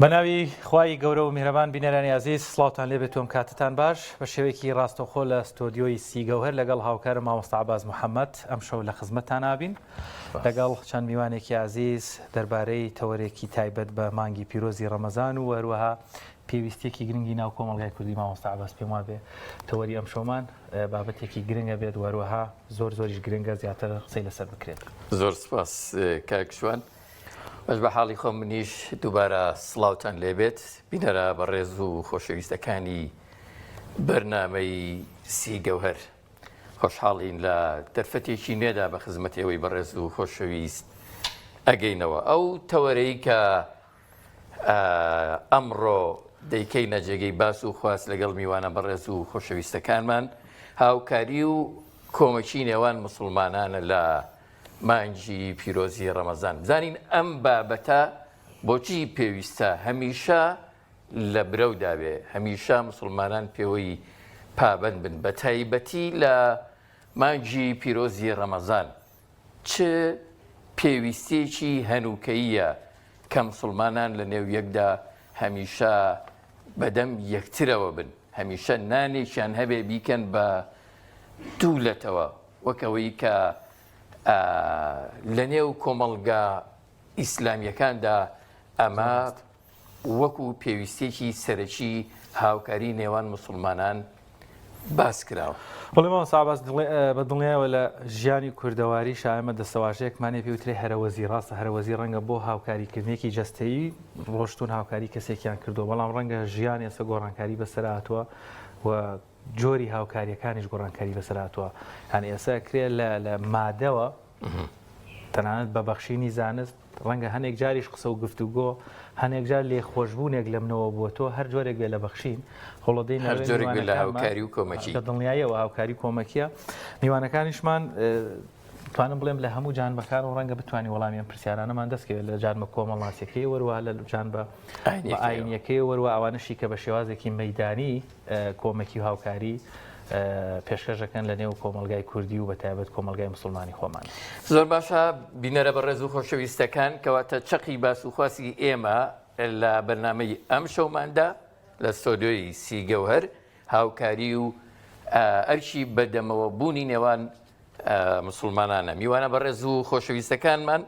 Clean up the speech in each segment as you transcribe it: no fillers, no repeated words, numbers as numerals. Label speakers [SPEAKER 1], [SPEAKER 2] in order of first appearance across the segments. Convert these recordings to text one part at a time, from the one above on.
[SPEAKER 1] بەناوی خوای گەورە و میهرەبان بینەرانی عەزیز سڵاوتان لێ بێت و کاتتان باش بە شێوەیەکی ڕاستەوخۆ لە ستۆدیۆی سیگەوهر لەگەڵ هاوکارم مامۆستا عەباس محەممەد ئەم شەو لە خزمەتتان نابین لەگەڵ چەند میوانێکی عەزیز دەربارەی تەوەرێکی تایبەت بە مانگی پیرۆزی ڕەمەزان و هەروەها پێویستێکی گرنگی ناو کۆمەڵگای کوردی مامۆستا عەباس پێم وابێ تەوەری ئەم شەومان بابەتێکی گرنگە بێت وەروەها زۆریش گرنگە زیاتر قسەی لەسەر بکرێت.
[SPEAKER 2] زۆر سپاس کاکشوان. باش بە حاڵی خۆم منیش دووبارە سڵاوتان لێبێت بینەرە بە ڕێز و خۆشەویستەکانی بەرنامەی سیگەوهر خۆشحاڵین لە دەرفەتێکی نێدا بە خزمەتەوەی بەڕێز و خۆشەویست ئەگەینەوە ئەو تەوەرەی کە ئەمڕۆ دەیکەی نەجێگەی باس و خواست لەگەڵ میوانە بەڕێز و خۆشەویستەکانمان هاوکاری و کۆمەکی نێوان موسڵمانانە لە مانگی پیرۆزی ڕەمەزان. بزانین ئەم بابەتە بۆچی پێویستە هەمیشە لە برەودا بێ، هەمیشە موسڵمانان پێوەی پابەند بن بە تایبەتی لە مانگی پیرۆزی ڕەمەزان. چ پێویستێکی هەنووکەییە کە موسڵمانان لە نێو یەکدا هەمیشە بەدەم یەکترەوە بن، هەمیشە نانێکیان هەبێ بیکەن بە دوولەتەوە وەکەوەی کە لە نێو کۆمەڵگا ئیسلامیەکاندا ئەمە وەکو پێویستێکی سەرەکی هاوکاری نێوان موسڵمانان باس کراوە.
[SPEAKER 1] بەڵێ مامۆستا عەباس بە دڵنیایەوە لە ژیانی کوردەواری شایەمە دەسەواژەیەکمانێ پێوترێ هەرەوەزی ڕاستە هەرەوەزی ڕەنگە بۆ هاوکاریکردنێکی جەستەیی ڕۆشتون هاوکاری کەسێکیان کردو بەڵام ڕەنگە ژیان ئێستا گۆڕانکاری بەسەر هاتووە و جۆری هاوکاریەکانیش گۆڕانکاری بەسەر هاتووە. هەنی ئێستا کرێ لە مادەوە تەنانەت بە بەخشینی زانست ڕەنگە هەنێک جاریش قسە و گفتوگۆ هەنێک جار لێ خۆشببوونێک لە منەوە بووە تۆ هەر جۆرێک بێ لە بەخشین هەوڵەدەین
[SPEAKER 2] لە هاوکاری و کۆمەکی
[SPEAKER 1] لە دڵنیاییەوە هاوکاری کۆمەکیە میوانەکانیشمان توانم بڵێم لە هەموو جانبەکان و ڕەنگە بتوانانی وەڵامیان پرسیارانەمان دەستکەوێت لە جانبە کۆمەڵناسیەکەی وەروە لە جانبە ئاینیەکەی وەروە ئەوانشی کە بە شێوازێکی مەیدانی کۆمەکی و هاوکاری پێشکەشەکەن لە نێو کۆمەلگای کوردی و بە تایبەت کۆمەلگای موسڵمانی خۆمان.
[SPEAKER 2] زۆر باشە بینەرە بە ڕێز و خۆشەویستەکان کەواتە چەقی باس و خواسی ئێمە لە بەرنامەی ئەم شەوماندا لە ستۆدیۆی سیگەوهر هاوکاری و ئەرشی بەدەمەوە بوونی نێوان مسلمانانە. میوانە بە ڕێز و خۆشەویستەکانمان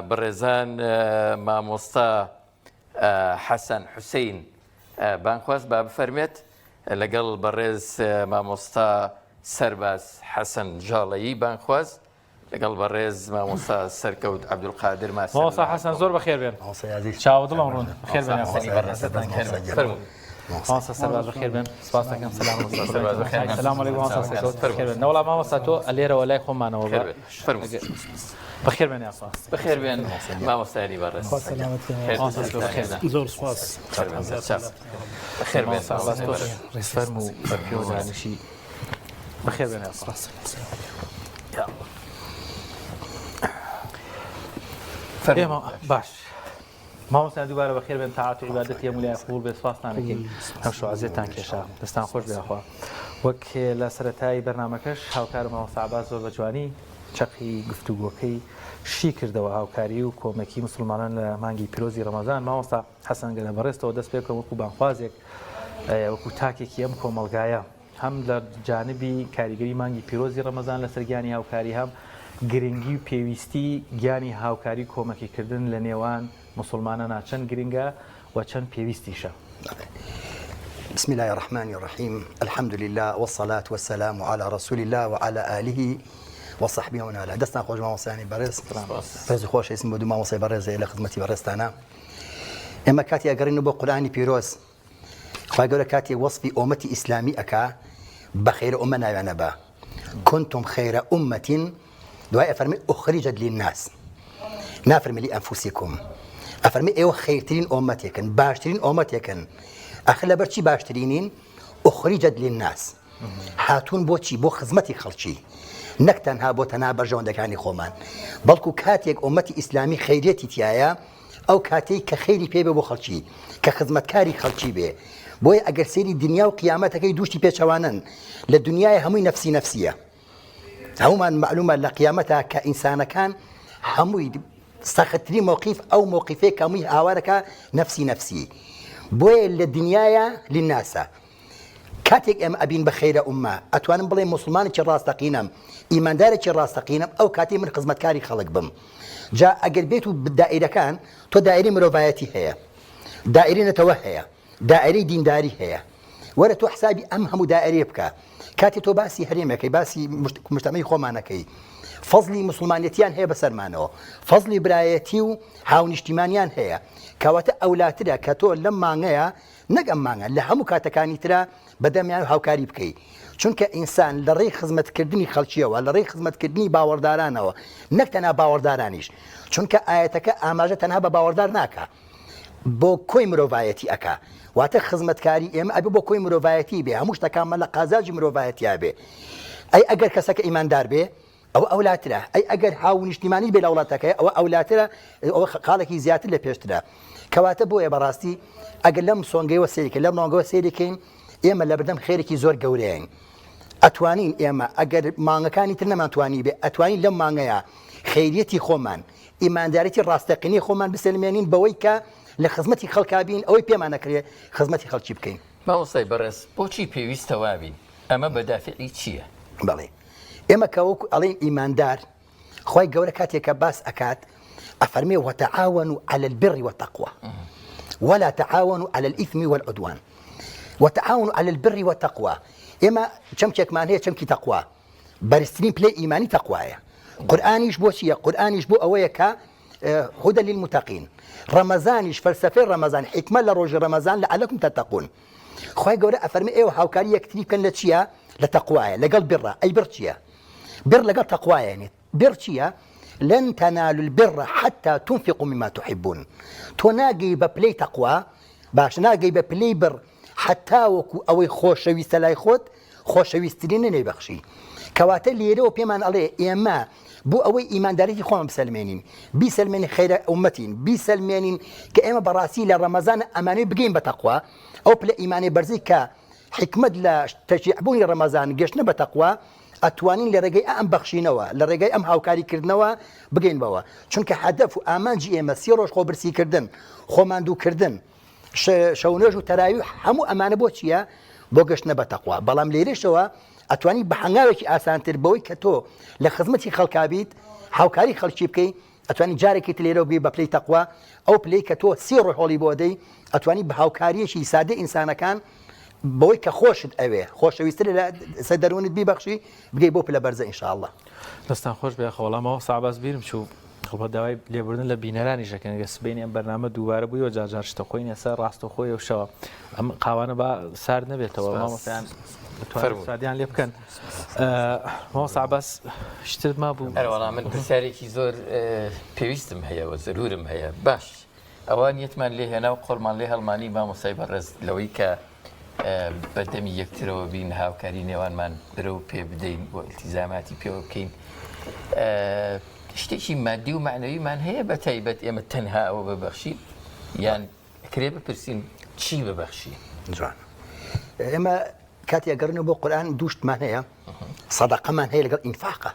[SPEAKER 2] بەڕێزان مامۆستا حەسەن حوسەین بانخواست با بفەرمێت لەگەڵ بەڕێز مامۆستا سەرباز حەسەن جاڵەیی بانخواست لەگەڵ بەڕێز مامۆستا سەرکەوت عەبدولقادر ماسەر.
[SPEAKER 1] مامۆستا حەسەن زۆر بەخێر بێن. چاوە دڵم ڕوون بەخێر بێن. مامۆستا سەرباز بەخێر بێن. سپاس دەکەم. سەلام عەلەیکوم مامۆستا سەرکەوت بەخێر بێن. نەوەڵام مامۆستا تۆ لێرەوە لای خۆمانەوە بەخێر بێن یا سپاس.
[SPEAKER 2] بەخێر بێن مامۆستایانی بەڕێز.
[SPEAKER 3] زۆر سپاس.
[SPEAKER 2] بەخێر بێن.
[SPEAKER 1] ڕێزفەرم و بەپیۆ دانیشی بەخێر بێن یا سپاس. باش مامۆستا دووبارە بەخێر بێن تاعات و عیبادەت هەموو لای قبوڵ بێت سپاستانەکەین ئەم شەو عەزیزتان کێشا دەستان خۆش بێخوا. وەک لە سەرەتای بەرنامەکەش هاوکارم مامۆستا عەباس زۆر بە جوانی چەقی گفتوگۆکەی شی کردەوە هاوکاری و کۆمەکی موسڵمانان لە مانگی پیرۆزی ڕەمەزان. مامۆستا حەسەن گەلە بەڕێستەوە دەست پێ بکەم وەکو بانخوازێک وەکو تاکێکی ئەم کۆمەلگایە هەم لە جانبی کاریگەری مانگی پیرۆزی ڕەمەزان لەسەر گیانی هاوکاری هەم گرنگی و پێویستی گیانی هاوکاری کۆمەکیکردن لە نێوان مسلمانانە چەند گرنگە و چەند پێویستیشە.
[SPEAKER 4] بسم الله الرحمن الرحيم الحمد لله والصلاة والسلام على رسول الله وعلى آله وصحبه ومن والاه. دستنا خوش مامۆستایانی بەڕێز ڕێز و خۆش ئیسم بۆ دوو مامۆستای بەڕێز لە خزمەتی بەڕێزتانە. ئێمە کاتی ئەگەڕین بۆ قورئانی پیرۆز خوای گەورە کاتی وەصفی ئومەتی ئیسلامی ئەکا بە خەیرە ئومە ناویانە بە كنتم خير أمة دوای ئەفەرمی أخرجت للناس نافەرمی لأنفسكم ئەفەرمی ئێوە خەیرترین ئومەتێکن باشترین ئومەتێکن. ئەخ لەبەر چی باشترینین؟ أخرجت للناس هاتوون بۆچی بۆ خزمەتی خەڵکی نەک تەنها بۆ تەنها بەرژەوەندەکانی خۆمان بەڵکو کاتێک ئومەتی ئیسلامی خەیرێتی تایە ئەو کاتەی کە خەیری پێ بێ بۆ خەڵکی کە خزمەتکاری خەڵکی بێ. بۆیە ئەگەر سەیری دنیا و قیامەتەکەی دووشتی پێچەوانن لە دنیای هەمووی نەفسی نەفسیە هەمومان معلومە لە قیامەتە کە ئینسانەکان هەمووی سەختترین مووقیف ئەو مووقیفەیە کەمووی هاوارەکە نفسی بۆیە لە دنیاە للناسە کاتێک ئێمە ئەبین بە خەیرە ئومە ئەتوانم بڵێ مسلمانێکی ڕاستەقینەم ئیماندارێکی ڕاستەقینەم ئەو کاتێ من خزمەتکاری خەڵک بم جا ئەگەر بێت و دائیرەکان تۆ دائیری مرۆڤایەتی هەیە دائیری نەتەوە هەیە دائیری دینداری هەیە وەرە تۆ حسابی ئەم هەموو دائیرێ بکە کاتی تۆ باسی هەرێمەکەی باسی مجتەمەی خۆمانەکەی فەزلی مسلمانەتیان هەیە بەسەرمانەوە فەزلی برایەتی و هاونیشتیمانیان هەیە کەواتە ئەولاترە کە تۆ لەم مانگەیە نەک ئەم مانگە لە هەموو کاتەکانی ترە بەدەمیان هاوکاری بکەیت چونکە ئینسان لە ڕێی خزمەتکردنی خەڵکیەوە لە ڕێی خزمەتکردنی باوەڕدارانەوە نەک تەنها باوەڕدارانیش چونکە ئاەتەکە ئاماژە تەنها بە باوەڕدار ناکە بۆ کۆی مرۆڤایەتی ئەکا واتە خزمەتکاری ئێمە ئەبێ بۆ کۆی مرۆڤایەتی بێ هەموو شتەکانمە لە قازاجی مرۆڤایەتیا بێ ئەی ئەگەر کەسەکە ئیماندار بێ ئەو ئەولاترە ئەی ئەگەر هاو نیشتیمانی بێ لە وڵاتەکەی ئەوە ئەولاترە ئەوە خاڵێکی زیاتر لە پێشترە کەواتە بۆیە بەڕاستی ئەگەر لەم سۆنگەیەوە سێریکە لەم مانگەوە سێریکەین ئێمە لە بەردەم خێرێکی زۆر گەورەیەن ئەتوانین ئێمە ئەگەر مانگەکانی تر نەماتوانی بێ ئەتوانین لەم مانگەیە خەیریەتی خۆمان ئیمانداریەتی ڕاستەقینی خۆمان بسلمێنین بەوەی کە لە خزمەتی خەڵکابین ئەوەی پێمان نەکرێ خزمەتی خەڵکی بکەین
[SPEAKER 2] مامۆستای بەڕێز بۆچی پێویستە وابین ئەمە بەدافعی چییە؟
[SPEAKER 4] بەڵێ ئێمە کەوەکو ئەڵێن ئیماندار خی گەورە کاتێکە باس ئەکات ئەفەرمێ وتعاونوا على البر والتقوى ولا تعاونوا على الإثم والعدوان وتعاونوا على البر والتقوى ئێمە چەمکێکمان هەیە چەمکی تەقوا بەرزترین پلەی ئیمانی تەقوایە قورئانیش بۆ چییە قورئانیش بۆ ئەوەیە کە هدى للمتقين رمضانيش فلسفه رمضان حكمه لروج رمضان لعلكم تتقون خوي گەورە ئەفەرمێ ئێوە هاوکاری یەکتری بکەن لە چییە لە تەقوایە لەگەڵ بڕە ئەی بڕ چییە بر لەگەڵ تەقوایە یعنی بر چییە لن تنالوا البر حتى تنفقوا مما تحبون تۆ ناگەی بە پلەی تەقوا باش ناگەی بە پلەی بر حتا وەکو ئەوەی خۆشەویستە لای خۆت خۆشەویستترینە نەیبەخشی کەواتە لێرەوە پێمان ئەڵێ ئێمە بۆ ئەوەی ئیماندارێتی خۆمان بسەلمێنین بیسەلمێنین خەیرە ئومەتین بیسەلمێنین کە ئێمە بەڕاستی لە ڕەمەزان ئەمانەی بگەین بە تەقوا ئەو پلە ئیمانی بەرزی کە حکمت لە تەشریعبوونی ڕەمەزان گەشتنە بە تەقوا ئەتوانین لە ڕێگەی ئەم بەخشینەوە لە ڕێگەی ئەم هاوکاریکردنەوە بگەین بەوە چونکە هەدەف و ئامانجی ئێمە 30 ڕۆژ خۆبرسیکردن خۆماندووکردن شەونێژ و تەراویح هەموو ئەمانە بۆ چییە بۆ گەشتنە بە تەقوا بەڵام لێرەشەوە ئەتوانی بە هەنگاوێکی ئاسانتر بەوەی کە تۆ لە خزمەتی خەڵکابیت هاوکاری خەڵکی بکەیت ئەتوانی جارێکی لێرە بێ بە پلەی تەقوا ئەو پلەی کە تۆ 30 ڕۆژ هەوڵی بۆ دەی ئەتوانی بە هاوکاریەکی سادە ئینسانەکان بەوەی کە خۆشت ئەوێ خۆشەویستتر لە سەر دەروونت بیبەخشی بگەی بۆ پلە بەرزە ئینشاءالله
[SPEAKER 1] دەستان خۆش بێ خەوەڵامەوە ساباز بیرم چوو خەڵبەت داوای لێبوردن لە بینەرانی ژەکەن گە سبینی ئەم بەرنامە دووبارە بوویەوە جار شتە خۆینە سەر ڕاستەخۆی و شەوە ئەم قاوانە بە سارد نەبێتەوە مامۆستایان سادیان لێ بکەن مامۆستا عەباس شتت ما بوو
[SPEAKER 2] هەروەڵام من پرسیارێکی زۆر پێویستم هەیە و زەرورم هەیە باش ئەوە نیەتمان لێ هێنا و قۆڵمان لێ هەڵمانی مامۆستای بەڕێز لەوەی کە بەردەمی یەکترەوە بین هاوکاری نێوانمان برە و پێ بدەین بۆ ئیلتیزاماتی پێوە بکەین شتێکی مادی و معنەویمان هەیە بە تایبەت ئێمە تەنها ئەوە ببەخشین یان کرێ بپرسین چی ببەخشین
[SPEAKER 4] جوان ئێمە کاتی ئەگەڕنەوە بۆ قورئان دووشتمان هەیە سەدەقەمان هەیە لەگەڵ ئینفاقە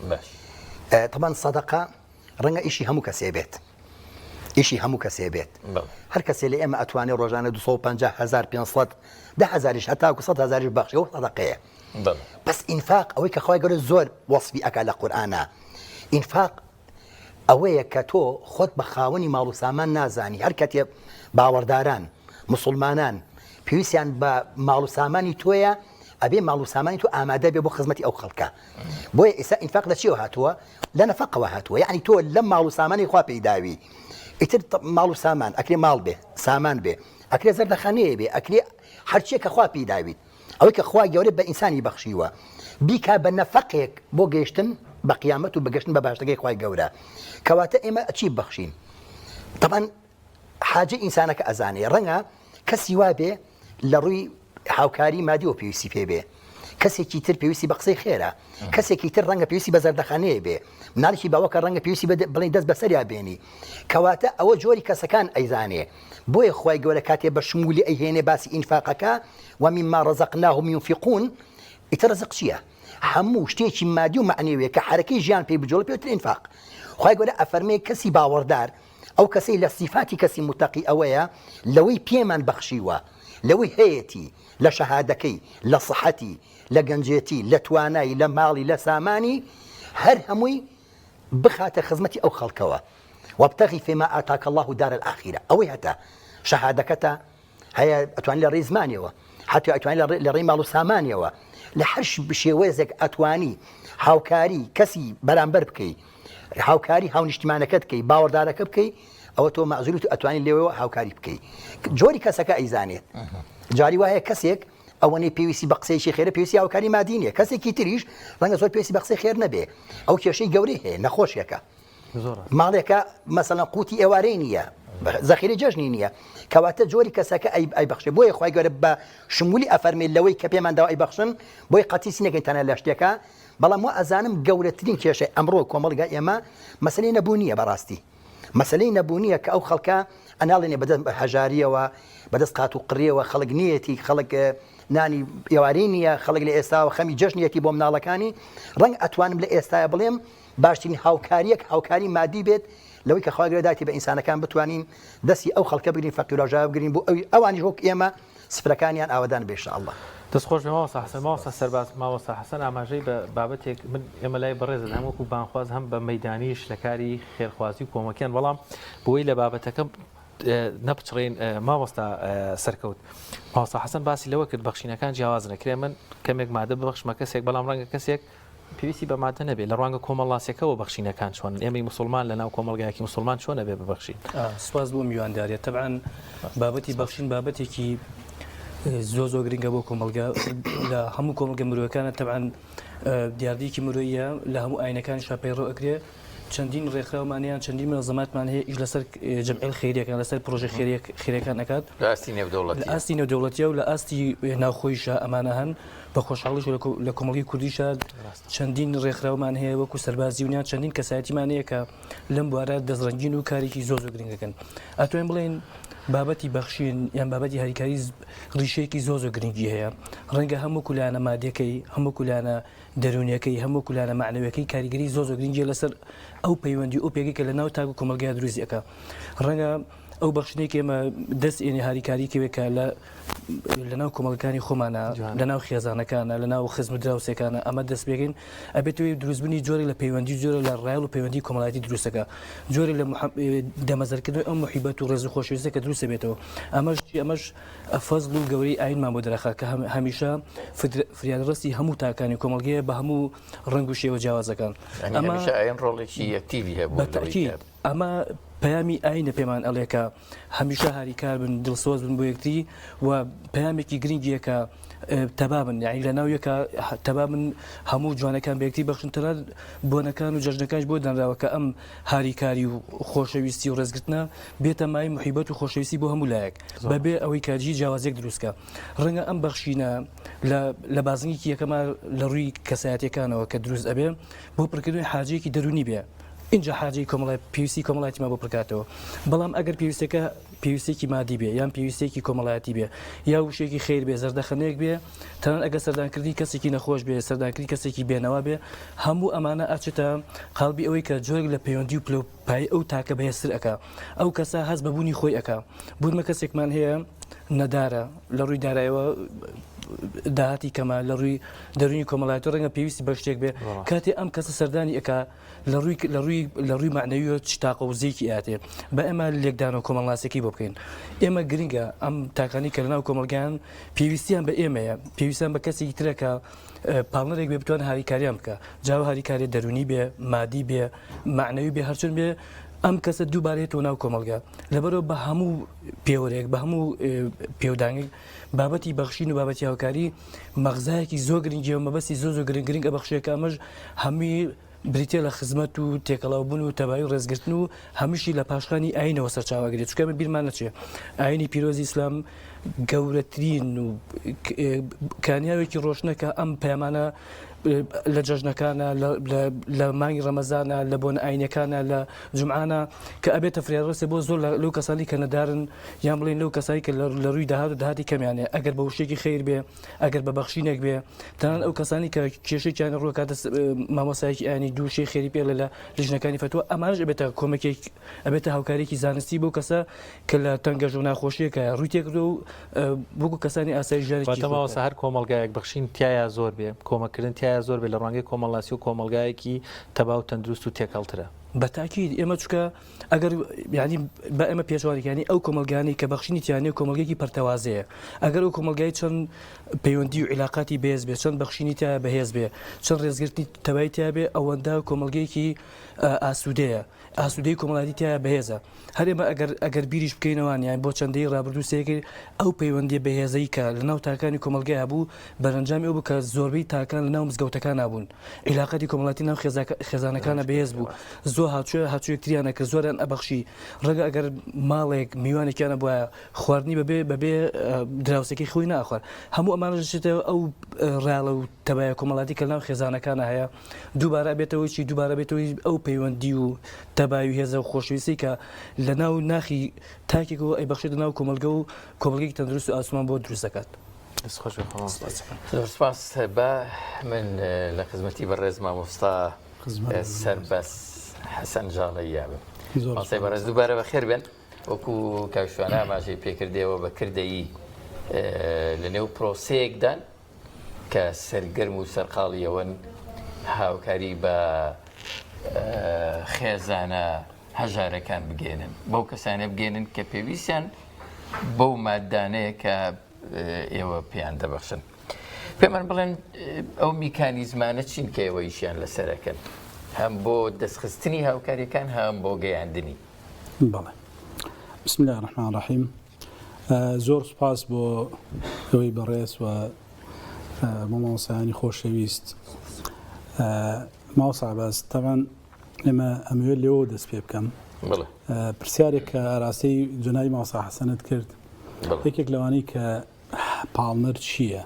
[SPEAKER 2] باش
[SPEAKER 4] طبعا سەدەقە ڕەنگە ئیشی هەموو کەسێ بێت ئیشی هەموو کەسێ بێت هەر کەسێ لە ئێمە ئەتوانێت ڕۆژانە 250,000 500 10,000 هەتاکو 100,000 بەخشی ئەو سەدەقەیە بەس ئینفاق ئەوەی کە خۆی گەورە زۆر وەصفی ئەکا لە قورئانە ئینفاق ئەوەیە کە تۆ خۆت بە خاوەنی ماڵ و سامان نازانی هەر کاتێ باوەڕداران مسلمانان پێویستیان بە ماڵ و سامانی تۆیە ئەبێ ماڵ و سامانی تۆ ئامادە بێ بۆ خزمەتی ئەو خەڵکە بۆیە ئێستا ئینفاق لە چیەوە هاتووە لە نەفەقەوە هاتووە یعنی تۆ لەم ماڵ و سامانی خوا پێداوی ئیتر ماڵ و سامان ئەکرێ ماڵ بێ سامان بێ ئەکرێ زەردەخانەیە بێ ئەکرێ هەرچیە کە خوا پێداویت ئەوەی کە خوا گەورە بە ئینسانی بەخشیوە بیکا بە نەفەقێک بۆ گەیشتن بە قیامەت و بەگەشتن بە باشتەکەی خوای گەورە کەواتە ئێمە ئەچی بەخشین طبعا حاجە ئینسانەکە ئەزانێ ڕەنگە کەسی وا بێ لە ڕووی هاوکاری مادی و پێویستی پێ بێ کەسێکی تر پێویستی بە قسەی خێرە کەسێکی تر ڕەنگە پێویستی بە زەردەخانەیە بێ مناڵێکی باوەکە ڕەنگە پێویستی بڵێن دەست بەسەریا بێنی کەواتە ئەوە جۆری کەسەکان ئەیزانێ بۆیە خوای گەورە کاتێ بە شمولی ئەیهێنێ باسی ئینفاقەکە و مما ڕەزەقناهم ينفقون ئیتر ڕزق چییە هەموو شتێکی مادی و معنەویە کە حرەکەی ژیان پێی بجۆڵە پێوتر ئینفاق خوای گەورە ئەفەرمێ کەسی باوەڕدار ئەو کەسەی لە صیفاتی کەسی متەقی ئەوەیە لەوەی پێمان بەخشیوە لەوەی هەیەتی لە شەهادەکەی لە صحەتی لە گەنجێتی لە توانایی لە ماڵی لە سامانی هەر هەمووی بخاتە خزمەتی ئەو خەڵکەوە وابتغي فيما آتاك الله دار الآخرة أوي هتا شهادكتا هي أتواني لري زمانيوة حتى أتواني لري مالو سامانيوة لحرش بشيوزك أتواني هاوكاري كسي برامبر بكي هاوكاري هاون اجتماعك بكي باور دارك بكي أو تو معزولة أتواني اللي هاوكاري بكي جوري كسكا إيزاني جاري وهي كسيك ئەوەنەی پێویستی بە قسەیەکی خێرە پێویستی هاوکاری مادینیە کەسێکی تریش ڕەنگە زۆر پێویستی بە قسەی خێر نەبێ ئەو کێشەی گەورەی هەیە نەخۆشیەکە ماڵێکە مەسەڵەن قوتی ئێوارەی نییە زەخیرە جەژنی نییە کەواتە جۆری کەسەکە ئەیبەخشێ بۆیە خوای گەورە بە شمولی ئەفەرمێت لەوەی کە پێمانداوە ئەیبەخشن بۆی قەتیسی نەگەین تەنە لە شتێکە بەڵام وا ئەزانم گەورەترین کێشەی ئەمڕۆ کۆمەڵگا ئێمە مەسەلەی نەبوونیە بەڕاستی مەسەلەی نەبوونیە کە ئەو خەڵکە ئەناڵێنێ بەدەست هەژاریەوە بەدەست قات و قڕیەوە خەڵک نیەتی خەڵک نانی ئێوارەی نییە خەڵک لە ئێستاوە خەمی جەژنیەتی بۆ مناڵەکانی ڕەنگ ئەتوانم لە ئێستاە بڵێم باشترین هاوکاریەک هاوکاری مادی بێت لەوەی کە خوا گەورەداتی بە ئینسانەکان بتوانین دەستی ئەو خەڵکە بگرین فەقیر و ژاو بگرین بۆ ئەوانی وەک ئێمە سفرەکانیان ئاوادان بێ ئینشاءالله
[SPEAKER 1] دەستخۆش ماوەستا حەسەن ماوەستا سەرباز ماوەستا حەسەن ئاماژەی بە بابەتێک من ئێمە لای بەڕێزن هەمووکو بانخواز هەم بە مەیدانیش لە کاری خێرخوازی و کۆمەکیان بەڵام بۆی لە بابەتەکەم نەپچڕین ماوەستا سەرکەوت ماوەستا حەسەن باسی لەوە کرد بەخشینەکان جیاواز نەکرێ من کەمێک مادە ببەخشمە کەسێک بەڵام ڕەنگە کەسێک پێویستی بە مادە نەبێت لە ڕوانگە کۆمەڵاسیەکەەوە بەخشینەکان چۆن ئێمەی مسلمان لە ناو کۆمەلگایەکی مسلمان چۆنە بێ ببەخشین
[SPEAKER 3] سپاس بۆ میوانداریە تەبعاً بابەتی بەخشین بابەتێکی زۆ گرنگە بۆ کۆمەلگا لە هەموو کۆمەلگە مرۆیەکانە تەبعاً دیاردەیەکی مرۆیە لە هەموو ئاینەکانی شاپەیڕۆ ئەگرێ چەندین ڕێکخراومانیان چەندین منەظەماتمان هەیە ئیش لەسەر جەمعیل خەیریەکان لەسەر پرۆژە خێریەکان ئەکات
[SPEAKER 2] لە ئاستی
[SPEAKER 3] نێودەوڵەتیە و لە ئاستی ناوخۆیشە ئەمانە هەن بە خۆشحاڵیش لە کۆمەڵگەی کوردیشە چەندین ڕێکخراومان هەیە وەکو سەربازی ونیان چەندین کەسایەتیمان هەیە کە لەم بوارە دەستڕەنگین و کارێکی زۆر گرنگەکەن ئەتوانین بڵێن بابەتی بەخشین یان بابەتی هەریکاری ڕیشەیەکی زۆر گرنگی هەیە ڕەنگە هەموو کولانە مادیەکەی هەموو کولانە دەرونیەکەی هەموو کولانە معنەوەکەی کاریگەری زۆر گرنگی لەسەر ئەو پەیوەندی ئەو پێگەی کە لە ناو تاک و کۆمەلگای دروستیەکە ڕەنگە ئەو بەخشنێک ئێمە دەست ئێنێ هاریکاریکەوێکە لە ناو کۆمەڵەکانی خۆمانە لە ناو خێزانەکانە لە ناو خزم دراوسەکانە ئەمە دەست بێگەین ئەبێتەوەی دروستبوونی جۆرێک لە پەیوەندی جۆرە لە ڕایڵ و پەیوەندی کۆمەڵایەتی دروستەکە جۆرێک لە دەمەزەرکردنەوەی ئەم محیبەت و ڕێز و خۆشەویستە کە دروستە بێتەوە ئەمەش فەزڵ و گەورەی ئاینمان بۆ دەرەخا کە هەمیشە فریادڕستی هەموو تاکانی کۆمەڵگەیە بە هەموو ڕنگ و شێوە جیاوازەکان
[SPEAKER 2] ئەمە ڕۆڵێکی یەکتیوی هەبوو
[SPEAKER 3] ئەمە پەیامی ئاینە پێمان ئەڵێکە هەمیشە هاریکار بن دڵسۆز بن بۆ یەکتری و پەیامێکی گرنگیە کە تەبابن یعنی لە ناو یەکە تەبابن هەموو جوانەکان بە یەکتری بەخشن تەنها بۆنەکان و جەژنەکانش بۆ دەنراوە کە ئەم هاریکاری و خۆشەویستی و ڕێزگرتنە بێتە مای محیبەت و خۆشەویستی بۆ هەموو لایەک بەبێ ئەوەی کاجی جیاوازێک دروستکە ڕەنگە ئەم بەخشینە لە بازنگێکی یەکەما لە ڕووی کەسایەتەکانەوە کە دروست ئەبێ بۆ پڕکردنی حاجەیەکی دەرونی بێ اینجا حاجی پێویستی کۆمەڵایەتیمە بۆ پڕکاتەوە بەڵام ئەگەر پێویستەکە پێویستێکی مادی بێ یان پێویستێکی کۆمەڵایەتی بێ یا وشێکی خیر بێ زەردەخەنەیەک بێ تەنان ئەگە سەردانکردنی کەسێکی نەخۆش بێ سەردانکردنی کەسێکی بێنەوە بێ هەموو ئەمانە ئاچێتە قەڵبی ئەوەی کە جۆرێک لە پەیوەندی و پلەپای ئەو تاکە بەهێزتر ئەکا ئەو کەسە هەست بە بوونی خۆی ئەکا بوونمە کەسێکمان هەیە نەدارە لە ڕووی دارایەوە داهاتی کەمە لە ڕووی دەرونی کۆمەڵایەتی ڕەنگە پێویستی بە شتێک بێ کاتێ ئەم کەسە سەردانی ئەکا لە ڕووی معنەویەوە تاقە وزەیەکی ئاتێ بە ئێمە لێکدان و کۆمەڵاسێکی بۆ بکەین ئێمە گرنگە ئەم تاکانی کە لەناو کۆمەلگایان پێویستیان بە ئێمەیە پێویستیان بە کەسێکی ترەکە پاڵنەرێک بێ بتوان هاریکاریان بکە جاو هاریکاری دەرونی بێ مادی بێ معنەوی بێ هەرچۆن بێ ئەم کەسە دووبارێتەوە ناو کۆمەلگا لەبەرەوە بە هەموو پێوەرێک بە هەموو پێودانێک بابەتی بەخشین و بابەتی هاوکاری مەغزایەکی زۆر گرنگیەوە مەبەستی زۆر گرنگ ئەبەخشێکە ئەمەش هەمووی بریتە لە خزمەت و تێکەڵاوبوون و تەبایی و ڕێزگرتن و هەمیشی لە پاشخانی ئاینەوە سەرچاوەگرێت چکەمە بیرمان نەچێ ئاینی پیرۆزی ئیسلام گەورەترین و کانیاوێکی ڕۆشنەکە ئەم پەیامانە لە جەژنەکانە لە مانگی ڕەمەزانە لە بۆن ئاینەکانە لە جمعانە کە ئەبێتە فرێڕسێ بۆ زۆر لەو کەسانی کە نەدارن یان بڵێن لەو کەسانی کە لە ڕووی داهات و داهاتی کەمیانێ ئەگەر بە وشێکی خیر بێ ئەگەر بە بەخشینێک بێ تەنان ئەو کەسانی کە کێشەیان ڕووە کاتە مامۆسایەکی ئاینی دووشەی خێری پێ لە لیژنەکانی فتووە ئەمانش ئەبێتە کۆمەکێک ئەبێتە هاوکارێکی زانستی بۆ کەسە کە لە تەنگەژ و ناخۆشیەکە ڕووی تێکردو و بۆ کەسانی ئاسایی ژیانێکی
[SPEAKER 1] واتەماوەسە هەر کۆمەلگایەک بەخشین تایە زۆر بێ کۆمەکردن تایە زۆر بێ لە ڕوانگەی کۆمەڵاسی و کۆمەلگایەکی تەباو تەندروست و تێکەڵترە
[SPEAKER 3] بەتاکید ئێمە چکە ئەگەر ینی بە ئێمە پێشوانێکانی ئەو کۆمەلگانی کە بەخشینی تیانێ کۆمەلگەیەکی پەرتەوازەیە ئەگەر ئەو کۆمەلگای چەند پەیوەندی و عیلاقاتی بەهێز بێ چەند بەخشینی تایە بەهێز بێ چەند ڕێزگرتنی تەبای تیا بێ ئەوەندە کۆمەلگەیەکی ئاسوودەیە ئاسوودەی کۆمەڵاتی تایە بەهێزە هەرێمە ئەگەر بیریش بکەینەوەیان یان بۆ چەندەی ڕابردوو سێکرد ئەو پەیوەندی بەهێزەی کە لە ناو تاکانی کۆمەلگای هەبوو بەرەنجامی ئەو بکە زۆربەی تاکان لە ناو مزگەوتەکان نبوون عیلاقاتی کۆمەڵاتی ناو خێزانەکانە بەهێز بوو زۆر هاتوویەکتریانە کە زۆریان ئەبەخشی ڕەگە ئەگەر ماڵێک میوانێکیانە بووە خواردنی بەبێ دراوسێکی خۆی ناخوارد هەموو ئەمانەشێتەوە ئەو ڕاڵە و تەبایە کۆمەڵاتی کە ناو خێزانەکانە هەیە دووبارە بێتەوەی چی دووبارە بێتەوەی ئەو پەیوەندی و تەبای و هێزە و خۆشەویستی کە لە ناو ناخی تاکێکەوە ئەی بەخشێت ناو کۆمەلگە و کۆمەلگەیەکی تەندروست و ئاسمان بۆ دروست دەکات.
[SPEAKER 2] سپاس بە من لە خزمەتی بەڕێز مامۆستا سەربەس حەسەن جاڵەییا بم ماسەی بەڕێز دووبارە بەخێر بێن وەکو کاوشوانە ئاماژەی پێکردەوە بە کردەیی لە نێو پرۆسەیەکدان کە سەرگەرم و سەرقاڵیەوەن هاوکاری بە خێزانە هەژارەکان بگێنن بەو کەسانە بگێنن کە پێویستیان بەو مادانەیە کە ئێوە پێیان دەبەخشن پێمان بڵێن ئەو میکانیزمانە چین کە ئێوەیشیان لەسەرەکەن هەم بۆ دەستخستنی هاوکاریەکان هەم بۆ گەیاندنی
[SPEAKER 5] بەڵێ بسم الله الرحمن الرحیم زۆر سپاس بۆ ئەوەی بەڕێز و مامۆسایانی خۆشەویست ماوەسا باس تەوان ئێمە ئەمەوێت لێەوە دەست پێ بکەم پرسیارێک کە ئاراستەی جۆنای ماوەسا حەسەنت کرد یەکێک لەوانەی کە پاڵنەر چییە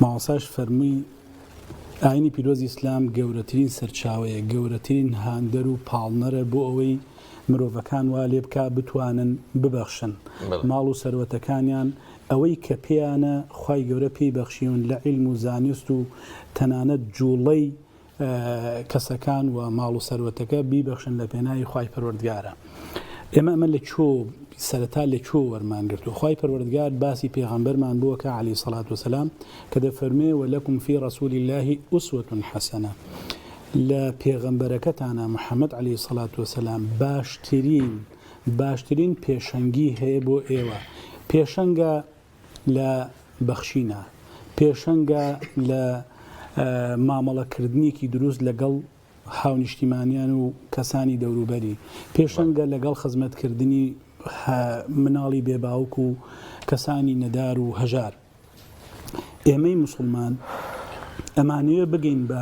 [SPEAKER 5] ماوەساش فەرمووی ئاینی پیرۆزی ئیسلام گەورەترین سەرچاوەیە گەورەترین هاندەر و پاڵنەرە بۆ ئەوەی مرۆڤەکان وا لێ بکە بتوانن ببەخشن ماڵ و سەروەتەکانیان ئەوەی کە پێیانە خوای گەورە پێی بەخشیون لە عیلم و زانست و تەنانەت جوڵەی کەسەکان و ماڵ و سەروەتەکە بیبەخشن لە پێناوی خوای پەروەردگارە ئێمە ئەمە لە چۆ سەرەتا لە چۆ وەرمانگرت و خوای پەروەردگار باسی پێغەمبەرمان بووە کە عەلەیهی سەڵات وسەلام کە دەفەرمێ وەلەکم فی ڕەسوول الله ئوسوەة حەسەنە لە پێغەمبەرەکەتانە محەممەد عەلەیهی سەڵات وسەلام باشترین پێشەنگی هەیە بۆ ئێوە پێشەنگە لە بەخشینە پێشەنگە لە مامەڵەکردنیەکی دروست لەگەڵ هاونیشتیمانیان و کەسانی دەوروبەری پێشەنگە لەگەڵ خزمەتکردنی مناڵی بێباوک و کەسانی نەدار و هەژار ئێمەی موسڵمان ئەمانەیە بگەین بە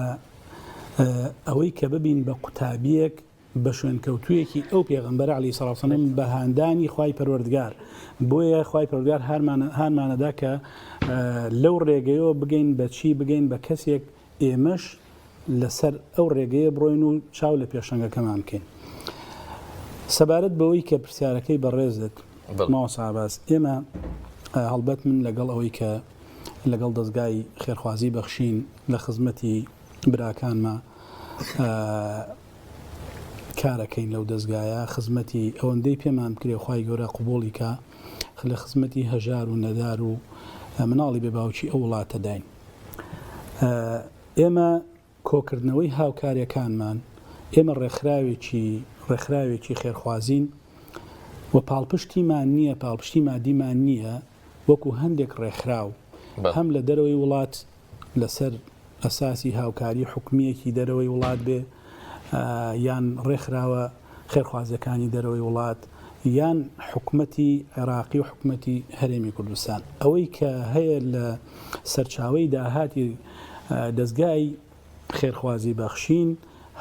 [SPEAKER 5] ئەوەی کە ببین بە قوتابیەک بە شوێنکەوتوویەکی ئەو پێغەمبەر عەلەیهی سەڵات وسەلام بە هاندانی خوای پەروەردگار بۆیە خوای پەروەردگار هارمانەدا کە لەو ڕێگەیەوە بگەین بە چی بگەین بە کەسێک ئێمەش لەسەر ئەو ڕێگەیە بڕۆین و چاو لە پێشەنگەکەمان بکەین سەبارەت بەوەی کە پرسیارەکەی بەڕێزت ماوەسا باس ئێمە هەڵبەت من لەگەڵ ئەوەی کە لەگەڵ دەستگای خێرخوازی بەخشین لە خزمەتی براکانمە کارەکەین لەو دەستگایە خزمەتی ئەوەندەی پێمان بکرێ خوای گەورە قبوڵی کە لە خزمەتی هەژار و نەدار و مناڵی بێباوکی ئەو وڵاتە داین ئێمە کۆکردنەوەی هاوکاریەکانمان ئێمە ڕێکخراوێکی خێرخوازین و پاڵپشتیمان نییە پاڵپشتی مادیمان نییە وەکو هەندێک ڕێکخراو هەم لە دەرەوەی وڵات لەسەر ئەساسی هاوکاری حکومیەکی دەرەوەی وڵات بێ یان ڕێکخراوە خێرخوازەکانی دەرەوەی وڵات یان حکومەتی عێراقی و حکومەتی هەرێمی کوردستان ئەوەی کە هەیە لە سەرچاوەی داهاتی دەستگای خێرخوازی بەخشین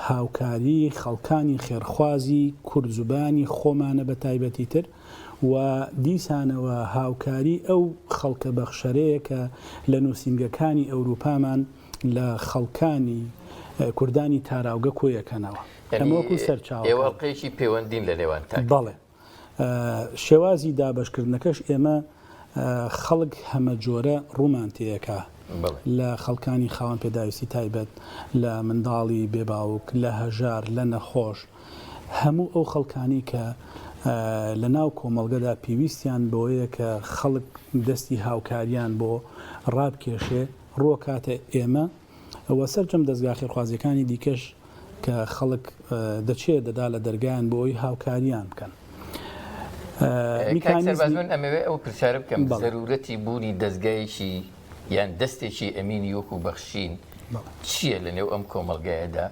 [SPEAKER 5] هاوکاری خەڵکانی خێرخوازی کورد زوبانی خۆمانە بە تایبەتی تر و دیسانەوە هاوکاری ئەو خەڵکە بەخشەرەیە کە لە نووسینگەکانی ئەوروپامان لە خەڵکانی کوردانی تاراوگە کۆیەکەنەوە ئەمەوەکو سەرچاو
[SPEAKER 2] ئێوەڵقەیەکی پەیوەندین لە نێوان تا
[SPEAKER 5] بەڵێ شێوازی دابشکردنەکەش ئێمە خەڵک هەمە جۆرە ڕوومانتەیەکە لە خەڵکانی خاوەن پێداویستی تایبەت لە منداڵی بێباوک لە هەژار لە نەخۆش هەموو ئەو خەڵکانی کە لە ناو کۆمەڵگەدا پێویستیان بۆیە کە خەڵک دەستی هاوکاریان بۆ ڕابکێشێ ڕۆکاتە ئێمە ئەوە سەرجەم دەستگا خێرخوازیەکانی دیکەش کە خەڵک دەچێت دەدا لە دەرگایان بۆ ئەوی هاوکاریان بکەن.
[SPEAKER 2] میکانیزم ئەمەوێ ئەو پرسیارە بکەم ضرورەتی بوونی دەستگایشی یان دەستێکی ئەمینی وەکو بەخشین چییە لەنێو ئەم کۆمەڵگایەدا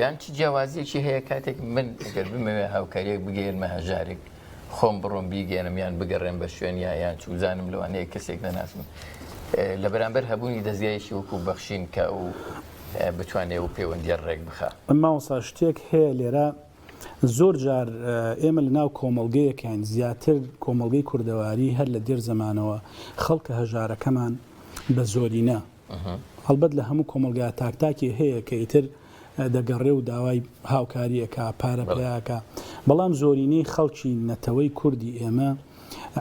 [SPEAKER 2] یان چ جیاوازیەکی هەیە کاتێک من ئەگەر بمەوێ هاوکاریەک بگەێنمە هەژارێک خۆم بڕۆم بیگەێنم یان بگەڕێن بە شوێنیا یان چوزانم لەوانەیە کەسێک دەناسم لە بەرامبەر هەبوونی دەستگایشی وەکو بەخشین کە ئەو بتوانێت و پەیوەندیە ڕێک بخە.
[SPEAKER 5] ماوەسا شتێک هەیە لێرە زۆر جار ئێمە لە ناو کۆمەڵگەیەکیان زیاتر کۆمەڵگەی کوردەواری هەر لە دێر زەمانەوە خەڵکە هەژارەکەمان بە زۆرینە هەڵبەت لە هەموو کۆمەلگا تاکتاکی هەیە کە ئیتر دەگەڕێ و داوای هاوکاریەکە پارەپیاکە بەڵام زۆرینەی خەڵکی نەتەوەی کوردی ئێمە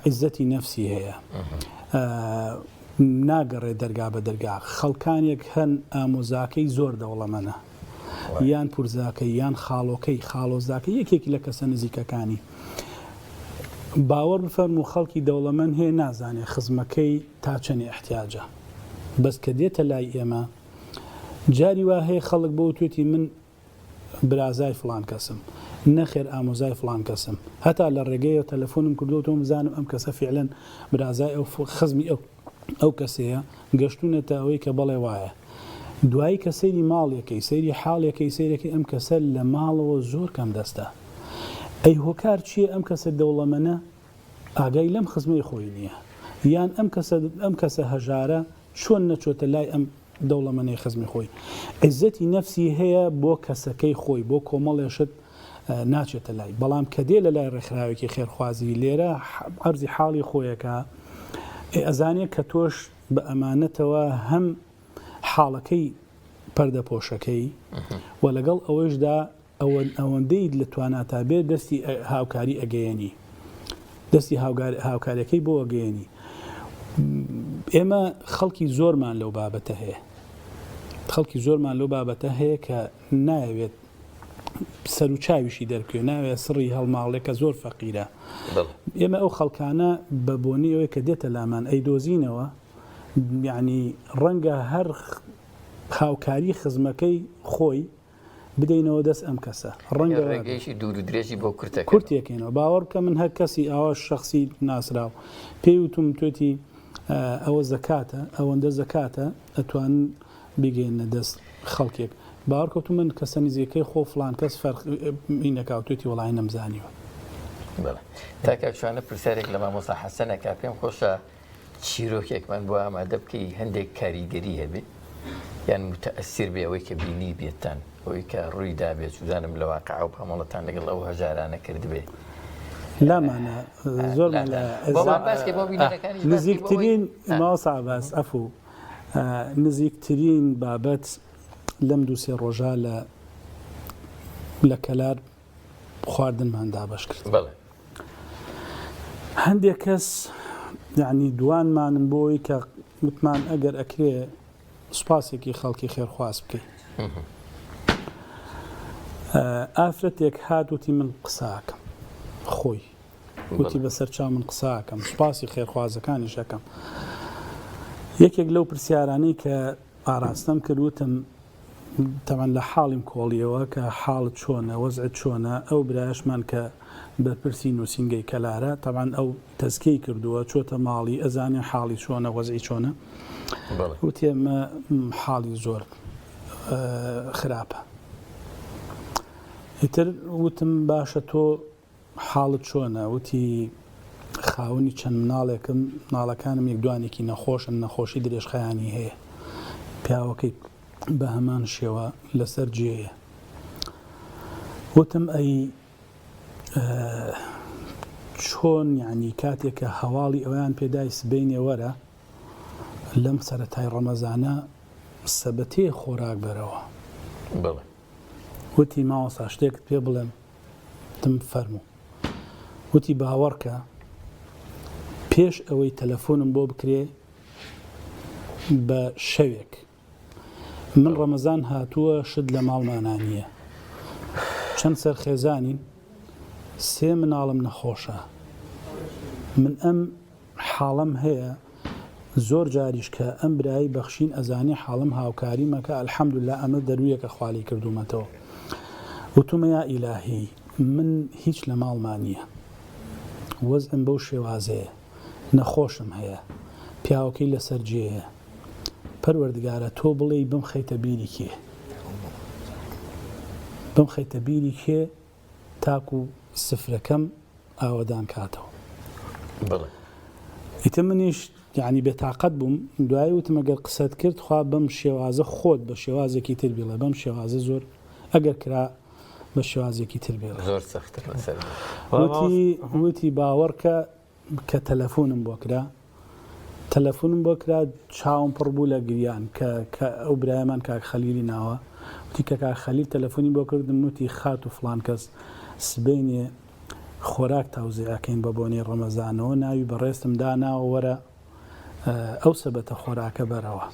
[SPEAKER 5] عیزەتی نەفسی هەیە ناگەڕێ دەرگا بە دەرگا خەڵکانێک هەن ئامۆزاکەی زۆر دەوڵەمەنە یان پورزاکەی یان خاڵۆکەی خاڵۆزاکە یەکێکی لە کەسە نزیکەکانی باوەڕ بفەرمو خەڵکی دەوڵەمەند هەیە نازانێ خزمەکەی تا چەنی احتیاجە بەس کە دێتە لای ئێمە جاری وا هەیە خەڵک بۆ توێتی من برازای فلان کەسم نەخێر ئامۆزای فلان کەسم هەتا لە ڕێگەیە تەلەفۆنم کردوەوە بزانم ئەم کەسە فعلەن برازای ئەو خزمی ئەو کەسەیە گەشتونەتە ئەوەی کە بەڵێ وایە دوایی کە سەیری ماڵێکی سەیری حاڵێکی سەیرەکەی ئەم کەسە لە ماڵەوە زۆر کەم دەستە ئەی هۆکار چییە ئەم کەسە دەوڵەمەنە ئاگای لەم خزمەی خۆی نییە یان ئەم کەسە هەژارە چۆن نەچۆتە لای ئەم دەوڵەمەنەی خزمی خۆی عیزەتی نەفسی هەیە بۆ کەسەکەی خۆی بۆ کۆمەڵێشت ناچێتە لای بەڵام کە دێ لە لای ڕێکخراوێکی خێرخوازی لێرە عەرزی حاڵی خۆیەکە ئەزانێت کە تۆش بە ئەمانەتەوە هەم حاڵەکەی پەردەپۆشەکەی و لەگەڵ ئەوەشدا ئەوەندەی لە تواناتا بێت دەستی هاوکاری ئەگەیەنی دەستی هاوکاریەکەی بۆ ئەگەیەنی ئێمە خەڵکی زۆرمان لەو بابەتە هەیە خەڵکی زۆرمان لەو بابەتە هەیە کە نایەوێت سەر و چاویشی دەرکوێ ناوێت سڕی هەڵماڵێکە زۆر فەقیرە ئێمە ئەو خەڵکانە بە بۆنی ئەوەی کە دێتە لامان ئەیدۆزینەوە یعنی ڕەنگە هەر هاوکاری خزمەکەی خۆی بدەینەوە دەست ئەم کەسە ڕەنگە
[SPEAKER 2] ڕێگەیشی دوور و درێژی بۆ
[SPEAKER 5] کورتێکێنەوە باوەڕ بکە من هەر کەسی ئاوا شخصی ناسراو پێی وتم توێتی ئەوە زەکاتە ئەوەندە زەکاتە ئەتوانن بگەێنە دەست خەڵکێک باوەڕکەوتم من کەسە نزیەکەی خۆ فلان کەس فەرقینەکاوتێتی وەڵای نەمزانیوە
[SPEAKER 2] تاکەشوانە پرسیارێک لە مامۆستا حەسەنەکە پێم خۆشە چیرۆکێکمان بۆ ئامادە بکەی هەندێک کاریگەری هەبێت یان متەئەسیر بێ ئەوەی کە بینی بێتان ئەوەی کە ڕووی دابێت سوزانم لە واقع و هەموڵەتان لەگەڵ ئەو هەژارانە کردبێ
[SPEAKER 5] لامانە زۆر نزیکترین ماوەسا باس ئەفو نزیکترین بابەت لەم دووسێ ڕۆژە لە کەلار خواردنمان دابەش کرد هەندێک کەس یعنی دوانمانم بۆی کە وتمان ئەگەر ئەکرێ سوپاسێکی خەڵکی خێرخواز بکەیت ئافرەتێک هات وتی من قساکەم خۆی وتی بەسەر چاو من قساکەم سوپاسی خێرخوازەکانی شەکەم یەکێک لەو پرسیارانەی کە ئاراستەم کردوتم تەمان لە حاڵیم کۆڵیەوە کە حاڵت چۆنە وەزعت چۆنە ئەو برایشمان کە بەرپرسی نووسینگەی کەلارە تەمان ئەو تەسکەی کردووە چۆتە ماڵی ئەزانێ حاڵی چۆنە وەزعی چۆنە وتی ئەمە حاڵی زۆر خراپە ئیتر وتم باشە تۆ حاڵت چۆنە وتی خاوەنی چەند مناڵێکم مناڵەکانم یەکدوانێکی نەخۆشن نەخۆشی درێژخایانی هەیە پیاوەکەی بە هەمان شێوە لەسەر جێیە وتم ئەی چۆن یعنی کاتێک کە هەواڵی ئەویان پێدای سبەینێ وەرە لەم سەرەتای ڕەمەزانە سەبەتێ خۆراک بەرەوە
[SPEAKER 2] بڵێ
[SPEAKER 5] وتی ماوەسا شتێکت پێ بڵێم تم فەرموو وتی باوەڕکە پێش ئەوەی تەلەفۆنم بۆ بکرێ بە شەوێک من ڕەمەزان هاتووە شت لە ماڵمانە نییە چەند سەرخێزانین سێ مناڵم نەخۆشە من ئەم حاڵم هەیە زۆر جاریش کە ئەم برایی بەخشین ئەزانی حاڵم هاوکاری مەکە ئەلحەمدوللا ئەمە دەرویەکە خوالی کردومەتەوە وتومە یا ئیلاهی من هیچ لە ماڵمان نییە وەزعم بەو شێوازەیە نەخۆشم هەیە پیاوەکەی لەسەر جێیە پەروەردگارە تۆ بڵێ بم خەیتە بیری کێ بم خەیتە بیری کێ تاکو سفرەکەم ئاوەدان کاتەوە
[SPEAKER 2] بڵێ
[SPEAKER 5] ئیتە منیش یعنی بێتاقەت بووم دوای وتم ئەگەر قسەت کرد خوا بەم شێوازە خۆت بە شێوازێکی تر بێڵێ بەم شێوازە زۆر ئەگەر کرا بە شێوازێکی تر بێڵێ
[SPEAKER 2] زۆر سەختە لەسەر
[SPEAKER 5] وتی باوەڕکە کە تەلەفۆنم بۆ کرا تەلەفۆنم بۆ کرا چاوم پڕ بوو لە گریان کە ئەو برایەمان کاک خەلیلی ناوە وتی کە کاک خەلیل تەلەفۆنی بۆ کردم وتی خات و فڵان کەس سبەینێ خۆراک تاوزێعەکەین بە بۆنەی ڕەمەزانەوە ناوی بەڕێستم داناوە وەرە ئەو سەبەتە خۆراکە بەرەوە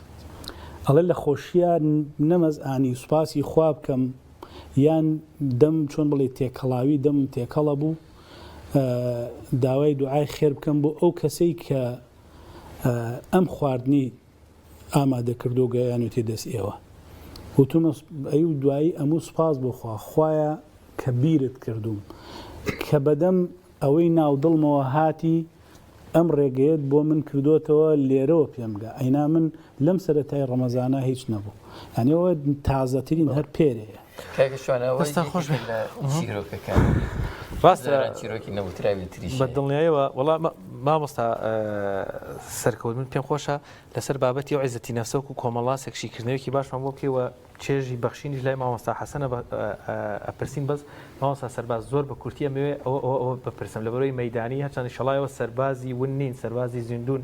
[SPEAKER 5] ئەڵێ لە خۆشیە نەمەزانی سوپاسی خوا بکەم یان دەم چۆن بڵێ تێکەڵاوی دەم تێکەڵە بوو داوای دوعای خێر بکەم بۆ ئەو کەسەی کە ئەم خواردنی ئامادەکردو گەیانوتێ دەست ئێوە وتومە ئەی دوایی ئەموو سوپاس بۆ خوایە کە بیرت کردوم کە بەدەم ئەوەی ناودڵمەوە هاتی ئەم ڕێگەیەت بۆ من کردوتەوە لێرەوە پێمگە ئەینا من لەم سەرەتای ڕەمەزانە هیچ نەبوو یانیەوە تازەترین هەر پێرەیە
[SPEAKER 2] چیرۆکی نەوتراوی تریش
[SPEAKER 1] بە دڵنیایەوە وەڵام مامۆستا سەرکەوت من پێم خۆشە لەسەر بابەتی ئەو عیزەتی نەفسەوەک و کۆمەڵاسێکشیکردنەوەکی باشمان بۆ بکەوە چێژی بەخشینیش لای مامۆستا حەسەنە ئەپرسین بەس مامۆستا سەرباز زۆر بە کورتیە مەوێ ئەوە بپرسم لەبەرەوەی مەیدانی هەرچەند شەڵایەوە سەربازی ون نین سەربازی زیندون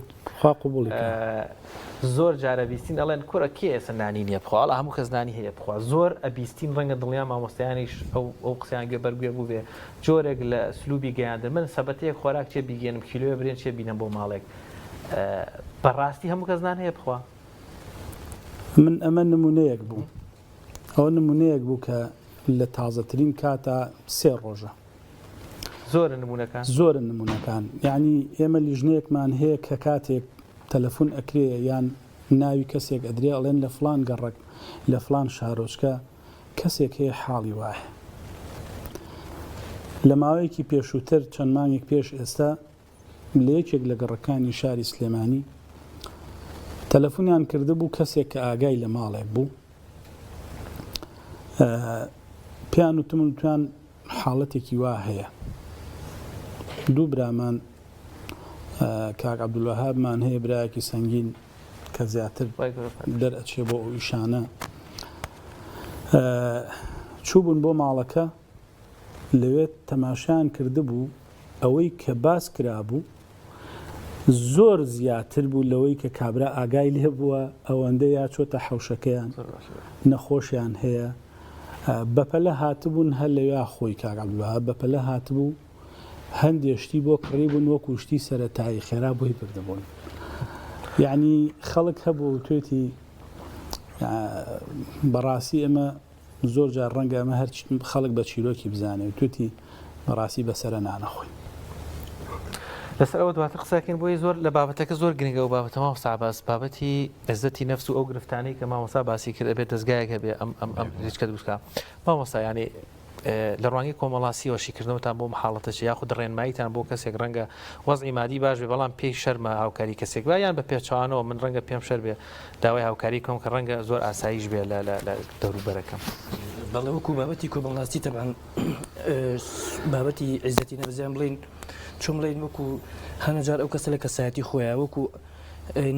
[SPEAKER 1] زۆر جارە بیستین ئەڵێن کوڕە کێ ئێستا نانی نییە بخواڵە هەموو کەس نانی هەیە بخوا زۆر ئەبیستین ڕەنگە دڵیان مامۆستایانیش ئەو قسەیان گوێ بەرگوێ بوو بێ جۆرێک لە سلوبی گەیاندە من سەبەتەیەک خۆراک چێ بیگەنم کیلۆیە برێن چێ بینم بۆ ماڵێک بەڕاستی هەموو کەس نان هەیە بخوا
[SPEAKER 5] من ئەمە نمونەیەک بوو ئەوە نمونەیەک بوو کە لە تازەترین کاتە سێ ڕۆژە زۆر نمونونەکان یعنی ئێمە لیژنەیەکمان هەیە کە کاتێک تەلەفۆن ئەکرێ یان ناوی کەسێک ئەدرێ ئەڵێن لە فلان گەڕک لە فلان شارۆچکە کەسێک هەیە حاڵی وایە لە ماوەیەکی پێشووتر چەند مانگێک پێش ئێستا لە یەکێک لە گەڕەکانی شاری سلێمانی تەلەفۆنیان کرده بوو کەسێک کە ئاگای لە ماڵێک بوو پیان وتمان حاڵەتێکی وا هەیە دوو برامان کاک عەبدولوەهابمان هەیە برایەکی سەنگین کە زیاتر دەرئەچێ بۆ ئەو ئیشانە چوو بوون بۆ ماڵەکە لەوێ تەماشایان کرده بوو ئەوەی کە باس کرابوو زۆر زیاتر بوو لەوەی کە کابرا ئاگای لێ بووە ئەوەندە یا چۆتە حەوشەکەیان نەخۆشیان هەیە بەپەلە هاتبوون هەر لەوێ خۆی کاک عەبدولوەهاب بەپەلە هاتبوو هەندێشتی بۆ کڕی بوون وەکو شتی سەرەتایی خێرا بۆی کردبوون یعنی خەڵک هەبوو توێتی بەڕاستی ئەمە زۆر جار ڕەنگە ئەمە هەر خەڵک بە چیرۆکی بزانێ توێتی بەڕاستی بەسەرە نانەخۆی
[SPEAKER 1] لەسەرەوە دواتر قساکەین بۆی زۆر لە بابەتەکە زۆر گرنگە و بابەتە مامۆستا باس بابەتی عزەتی نەفس و ئەو گرفتانەی کە مامۆستا باسی کرد ئەبێت دەستگایەک هەبێ ئەم هیچکە دووسکە مامۆستا ینی لە ڕوانگەی کۆمەڵاسیەوە شیکردنەوەتان بۆ محاڵەتەچ یاخود ڕێنماییتان بۆ کەسێک ڕەنگە وەزعی مادی باش بێ بەڵام پێی شەرمە هاوکاری کەسێک یان بە پێچوانەوە من ڕەنگە پێم شەر بێ داوای هاوکاری کۆم کە ڕەنگە زۆر ئاساییش بێ لە دەوروبەرەکەم
[SPEAKER 3] بەڵێ وەکو بابەتی کۆمەڵاستی تەبعاً بابەتی عیزەتی نەفزیان بڵین چۆن بڵین وەکو هەنە جار ئەو کەسە لە کەسایەتی خۆیان وەکو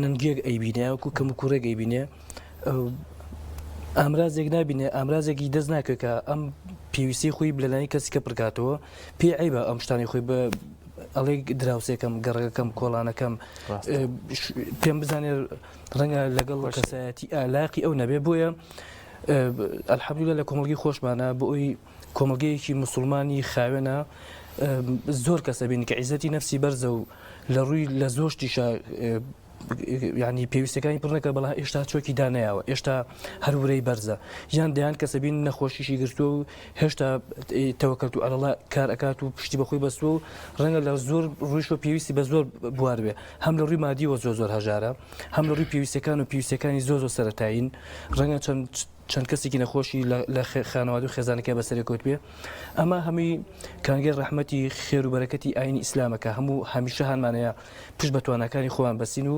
[SPEAKER 3] نەنگێک ئەیبینێ وەکو کەم و کوڕێک ئەیبینێ ئامرازێک نبینێ ئامرازێکی دەست ناکە کە ئەم پێویستی خۆی بلەلانی کەسی کە پرکاتەوە پێ عیبە ئەم شتانی خۆی بە ئەڵێ دراوسێکم گەڕەکەم کۆڵانەکەم پێم بزانێ ڕەنگە لەگەڵ کەسایەتی ئالاقی ئەو نەبێ بۆیە ئەلحەمدولیلا لە کۆمەڵگەی خۆشمانە بۆ ئەوی کۆمەڵگەیەکی مسلمانی خاوێنە زۆر کەسە بین کە عیزەتی نەفسی بەرزە و لە ڕووی لە زۆشتیشە ینی پێویستەکانی پڕنەکە بەڵا ئێشتا چۆکی دانایەوە ئێشتا هەرورەی بەرزە یان دەیان کەسە بین نەخۆشیشی گرتووە و هێشتا تەوەکەلت و ئەڵڵا کار ئەکات و پشتی بەخۆی بەستووە و ڕەنگە لە زۆر ڕوویشەوە پێویستی بە زۆر بوار بێ هەم لە ڕووی مادیەوە زۆر هەژارە هەم لە ڕووی پێویستەکان و پێویستەکانی زۆر سەرەتایین ڕەنگە چەند کەسێکی نەخۆشی لە خانەوادە و خێزانەکە بەسەری کۆت بێ ئەمە هەمووی کانگەی ڕەحمەتی خێر و بەرەکەتی ئاینی ئیسلامەکە هەموو هەمیشە هەانمانەیە پشت بە توانەکانی خۆیان بەسین و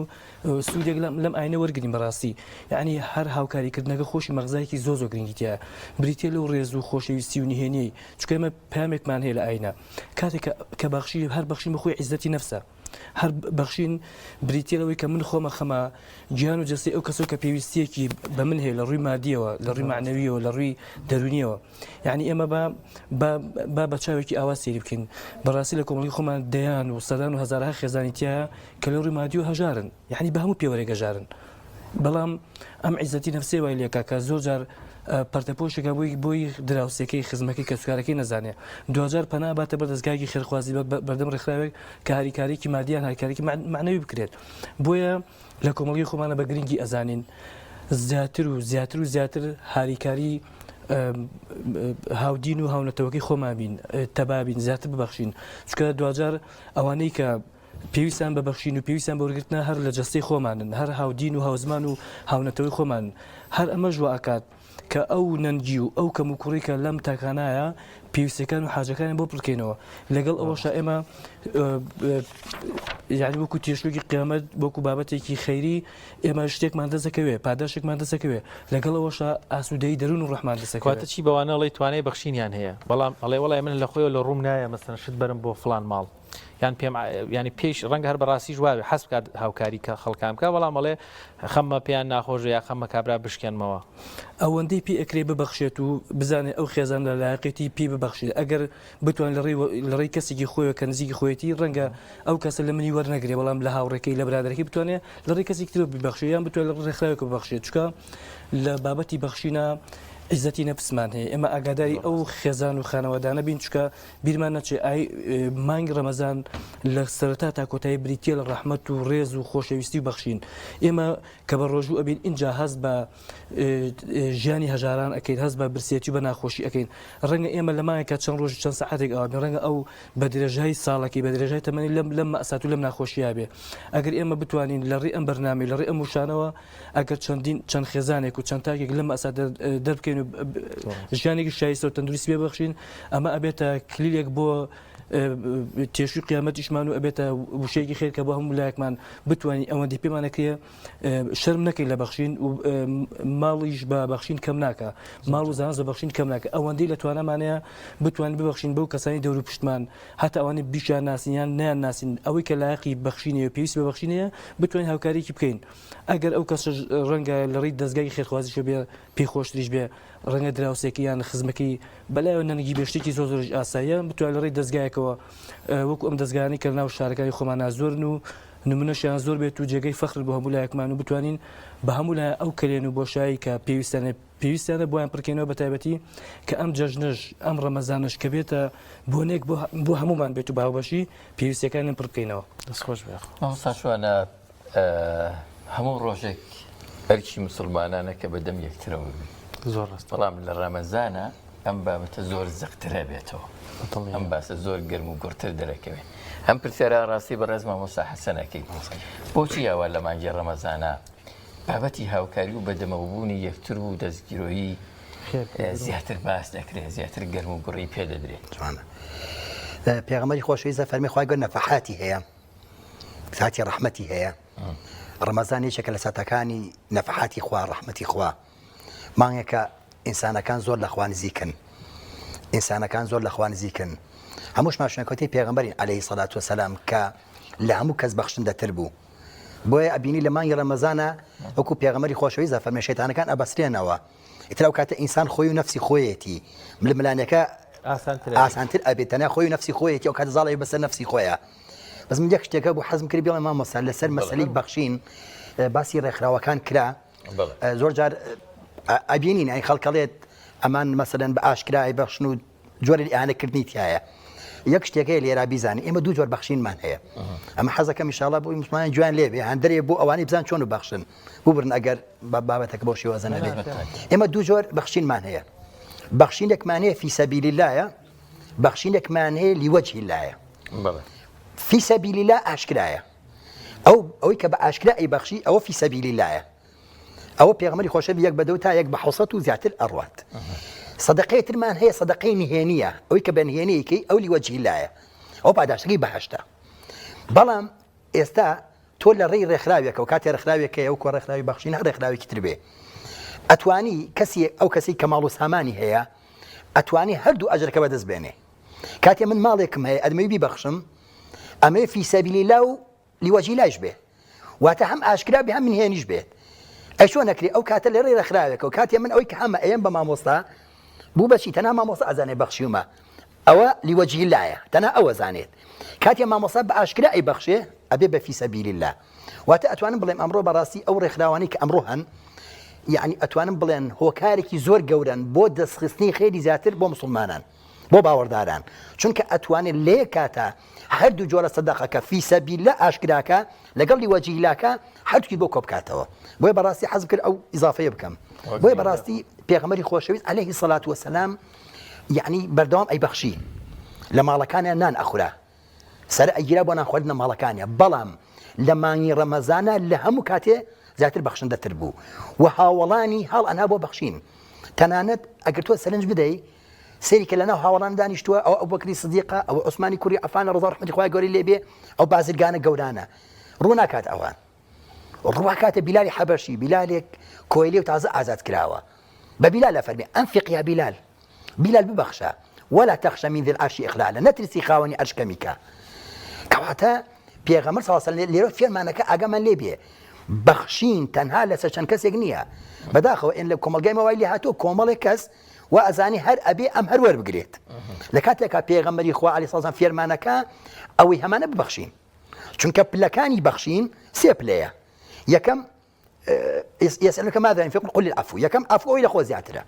[SPEAKER 3] سوودێک لەم ئاینە وەرگین بەڕاستی یعنی هەر هاوکاریکردنەکە خۆشی مەغزایەکی زۆر گرنگیتیە بریتێ لەو ڕێز و خۆشەویستی و نهێنیی چکە ئێمە پامێکمان هەیە لە ئاینە کاتێک کە بەخشی هەر بەخشین بەخۆی عیزەتی نەفسە هەر بەخشین بریتێلەوەی کە من خۆمە خەمە گیان و جەستی ئەو کەسۆ کە پێویستیەکی بە من هەیە لە ڕووی مادیەوە لە ڕووی معنەویەوە لە ڕووی دەرونیەوە یعنی ئێمە با بە چاوێکی ئاوا سێری بکەین بەڕاستی لە کۆمەڵی خۆمان دەیان و سەدان و هەزارها خێزانیتیایە کە لە ڕووی مادیەوە هەژارن یعنی بە هەموو پێوەرێک هەژارن بەڵام ئەم عیزەتی نەفسێ وای لێکا کە زۆر جار پەرتەپۆشێکە بۆی دراوسەکەی خزمەکەی کەسوکارەکەی نەزانێ 2000 پەنا باتە بەر دەستگایکی خێرخوازی بەردەم ڕێکخراوێک کە هاریکارێکی مادیان هاریکارێکی معنەوی بکرێت بۆیە لە کۆمەڵگەی خۆمانە بە گرنگی ئەزانین زیاتر و زیاتر و زیاتر هاریکاری هاودین و هاونەتەوەکەی خۆمان بین تەبابین زیاتر ببەخشین چکە 2000 ئەوانەی کە پێویستان بەبەخشین و پێویستان بەوەرگرتنە هەر لە جەستەی خۆمانن هەر هاودین و هاوزمان و هاونەتەوەی خۆمان هەر ئەمە ژوە ئاکات کە ئەو نەنگی و ئەو کەم و کوڕی کە لەم تاکانایە پێویستەکان و حاجەکانی بۆ بڕکەینەوە لەگەڵ ئەوەشە ئێمە یعنی وەکو تێشوێکی قیامەت وەکو بابەتێکی خەیری ئێمە شتێکمان دەسەکەوێ پاداشێکمان دەسەکەوێ لەگەڵ ئەوەشە ئاسوودەی دەروون و ڕەحمان دەسەکەواتە
[SPEAKER 1] چی بەوانە ئەڵێ توانای بەخشینیان هەیە بەڵام ئەڵێ وڵای من لە خۆیەوە لە ڕووم نایە مەسەن شت بەرم بۆ فلان ماڵ یان پێم ینی پێش ڕەنگە هەر بەڕاستی ژواوێ حەز بکات هاوکاری کە خەڵکان بکە بەڵام ئەڵێ خەممە پێیان ناخۆش یا خەممە کابرا بشکێنمەوە
[SPEAKER 3] ئەوەندەی پێ ئەکرێ ببەخشێت و بزانێت ئەو خێزان لە لایەقێتی پێ ببەخشێت ئەگەر بتوان لە ڕێی کەسێکی خۆیەوە کە نزیکی خۆیەتی ڕەنگە ئەو کەسە لە منی وەرنەگرێ بەڵام لە هاوڕێکەکەی لە برادەرەکەی بتوانێت لە ڕێی کەسێکی تر ببەخشێت یان بتوانێت لە ڕێکخراوێکە ببەخشێت چکە لە بابەتی بەخشینە عیزەتی نەفسمان هەیە ئێمە ئاگاداری ئەو خێزان و خانەوادانە بین چکە بیرمان نەچێ مانگ ڕەمەزان لە سەرەتا تا کۆتایی بریتە لە ڕەحمەت و ڕێز و خۆشەویستی و بەخشین ئێمە کە بە ڕۆژوو ئەبین اینجا هەست بە ژیانی هەژاران ئەەکەین هەست بە برسێتی و بە ناخۆشی ئەەکەین ڕەنگە ئێمە لە مایەکە چەند ڕۆژ چەند سەعاتێک ئەوە ڕەنگە ئەو بە درێژای ساڵێکی بە درێژای تەمەنی لەم مەسات و لەم ناخۆشییا بێ ئەگەر ئێمە بتوانین لە ڕێ ئەم بەرنامەی لە ڕێ ئەم وشانەوە ئەگەر چەند خێزانێک و چەند تاکێک لەم مەسات دەربکەین و ژیانێکی شایستە و تەندروستی پێ بەخشین ئەمە ئەبێتە کلیلێک بۆ تێشوی قیامەتیشمان و ئەبێتە وشەیەکی خێر کە بۆ هەموو لایەکمان بتوانین ئەوەندەی پێمانەکرێ شەرم نەکەین لە بەخشین و ماڵیش بە بەخشین کەم ناکە ماڵ و زانست بە بەخشین کەم ناکە ئەوەندەی لە توانەمانەیە بتوانین ببەخشین بەو کەسانی دەور و پشتمان هەتا ئەوانەی بیشیان ناسینیان نیان ناسین ئەوەی کە لایەقی بەخشینێ و پێویست بە بەخشینەیە بتوانین هاوکاریکی بکەین ئەگەر ئەو کەس ڕەنگە لە ڕێی دەستگای خێرخوازیشە بێ پێی خۆشتریش بێ ڕەنگە دراوسێکی یان خزمەکەی بەلایەوە نەنگی بێشتێکی زۆر زۆرش ئاساییە بتوانین لە ڕێی دەستگایەکەوە وەکو ئەم دەستگانی کە ناو شارەکانی خۆمان نازۆرن و نمونەشیان زۆر بێت و جێگەی فەخر بۆ هەموو لایەکمان و بتوانین بە هەموو لای ئەو کلێن و بۆشایی کە پێویستانە بۆیان پڕکەینەوە بە تایبەتی کە ئەم جەژنەش ئەم ڕەمەزانش کە بێتە بۆنێک بۆ هەمومان بێت و باوبەشی پێویستەکانیان پڕ بکەینەوە
[SPEAKER 1] دەستخۆش بێ
[SPEAKER 2] ساشوانە هەموو ڕۆژێک ئەرکی مسلمانانە کە بەدەم یەکترەوە
[SPEAKER 1] زۆر ڕاست
[SPEAKER 2] بەڵام لە ڕەمەزانە ئەم بابەتە زۆر زەقترە بێتەوە ئەم باسە زۆر گەرم و گورتر دەرەکەوێت هەم پرسیارە ڕاستی بەڕێز مامۆستا حەسەنەکەی بۆچی ئەوە لە مانگی ڕەمەزانە بابەتی هاوکاری و بەدەمەوەبوونی یەکتر و دەستگیرۆیی زیاتر باس دەکرێت زیاتر گەرم و گوڕی پێدەدرێت
[SPEAKER 4] پێغەمبەری خۆشەویستە فەرمی خوای گەورە نەفەحاتی هەیە ساتی ڕەحمەتی هەیە ڕەمەزان یەکێکە لە ساتەکانی نەفەحاتی خوا ڕەحمەتی خوا مانگێکە ئینسانەکان زۆر لە خوا نزیکن ئینسانەکان زۆر لە خوا نزیکن هەمووش ماشنەکەوتی پێغەمبەرین عەلەیهی سەڵات وسەلام کە لە هەموو کەس بەخشندەتر بوو بۆیە ئەبینی لە مانگی ڕەمەزانە وەکو پێغەمبەری خۆشەویستە فەرمێ شەیتانەکان ئەبەسرێنەوە ئیتر ئەو کاتە ئینسان خۆی و نەفسی خۆیەتی ململانەکە ئاسانتر ئەبێت تەنیا خۆی و نەفسی خۆیەتی ئەو کاتە زاڵی بەسەر نەفسی خۆیە بەس من یەک شتێکە بۆ حەزم کرد بڵێم مامۆستا لەسەر مەسەلەی بەخشین باسی ڕێکخراوەکان کرا زۆر جار ئەبینین ئەی خەڵکەڵێت ئەمان مەسەلەن بە ئاشکرای بەخشن و جۆرە ئیانەکردنی تایە یەک شتێکەیە لێرا بیزانانی ئێمە دوو جۆر بەخشینمان هەیە ئەمە حەزەکەم ئینشاڵڵا بۆ مسلمانان جوان لێبێ هەندێک بۆ ئەوانەی بزان چۆن و بەخشن ببرن ئەگەر بابەتەکە بۆ شێوازە نەبێ ئێمە دوو جۆر بەخشینمان هەیە بەخشینێکمان هەیە فی سەبیل اللهە بەخشینێکمان هەیە لیوەجهی اللهە فی سەبیل الله ئاشکرایە ئەوەی کە بە ئاشکرا ئەیبەخشی ئەوە فی سەبیل اللهە ئەوە پێغەمبەری خۆشەوی یەک بەدەو تا یەک بە حوسەت و زیاتر ئەڕوات صدقەی ترمان هەیە صدقەی نهێنیە ئەوەی کە بە نهێنیەکەی ئەو لیوەجهی اللهە ئەو پاداشتەکەی بەهەشتە بەڵام ئێستا تۆ لە ڕێی ڕێکخراوێکە و کاتێ ڕێکخراوێکە ئەو کۆ ڕێکخراوی بەخشین هەر ڕێکخراوێکی تر بێ ئەتوانی کەسی ئەو کەسی کە ماڵ و سامانی هەیە ئەتوانی هەردوو ئەجرەکە بەدەست بێنێ کاتێ من ماڵێکم هەیە ئەدمەوی بیبەخشم ئەمێ فی سەبیل الله و لیوەجهی لایش بێ واتە هەم ئاشکرا بێ هەم نهێنیش بێت ئەی چۆن نەکری ئەو کاتە لە ڕێی ڕێکخراوێکە و کاتێ من ئەوەی کە هەمە ئەیەم بە مامۆستا بوو بەچی تەنها مامۆستا ئەزانێ بەخشیومە ئەوە لیوەجهی لایە تەنها ئەوە زانێت کاتێ مامۆستا بە ئاشکرا ئەیبەخشێ ئەبێ بە فی سەبیل الله واتە ئەتوانم بڵێم ئەمڕۆ بەڕاستی ئەو ڕێکخراوانەی کە ئەمڕۆ هەن یعنی ئەتوانم بڵێن هۆکارێکی زۆر گەورن بۆ دەستخستنی خێری زیاتر بۆ مسلمانان بۆ باوەڕداران چونکە ئەتوانێت لێ کاتە هەردوو جۆرە سەدەقەکە فی سەبیل الله ئاشکراکە لەگەڵ لیوەجهی لاکە هەردووکی بۆ کۆبکاتەوە بۆیە بەڕاستی حەزم کرد ئەو ئیزافەیە بکەم بۆیە بەڕاستی پێغەمبەری خۆشەویست عەلەیهی سەڵات وەسەلام یعنی بەردەوام ئەیبەخشی لە ماڵەکانیان نان ئەخورا سەر ئەگیرا بۆ نان خواردنە ماڵەکانیان بەڵام لە مانگی ڕەمەزانە لە هەموو کاتێ زیاتر بەخشندەتر بوو و هاوڵانی هەڵ ئەنا بۆ بەخشین تەنانەت ئەگەر تۆ سەرنج بدەی سێری کە لەناو هاوڵان دانیشتووە ئەو ئەبوبەکری سدیقە ئەو عوسمانی کوڕی عەفان ڕەضا ڕەحمەتی خوای گەورەی لێبێ ئەو بازرگانە گەورانە ڕوو ناکات ئەوان ڕواکاتە بیلالی حەبەشی بیلالێک کۆیلێ و تازە ئازاد کراوە بە بیلال ئەفەرمێ ئەنفق یا بیلال بیلال ببەخشە ولا تخشى من ذي العرش إخلالا نترسي خاوني عرش كميكا كواتا پێغەمبەر صلی الله علیه و سلم لێرە فێرمانەکە ئاگامان لێ بێ بەخشین تەنها لەسەر چەند کەسێک نییە بەداخەوە ئێن لە کۆمەلگای مەوای لێ هاتووە کۆمەڵێک کەس و ئەزانی هەر ئەبێ ئەم هەر وەربگرێت لە کاتێکا پێغەمبەری خوا عەلەیهی سەڵام فێرمانەکە ئەوەی هەمانە ببەخشین چونکە پلەکانی بەخشین سێ پلەیە یەکەم يسألك ماذا ينفقون قل العفو یەکەم عفو ئەوەی لە خۆ زیاترە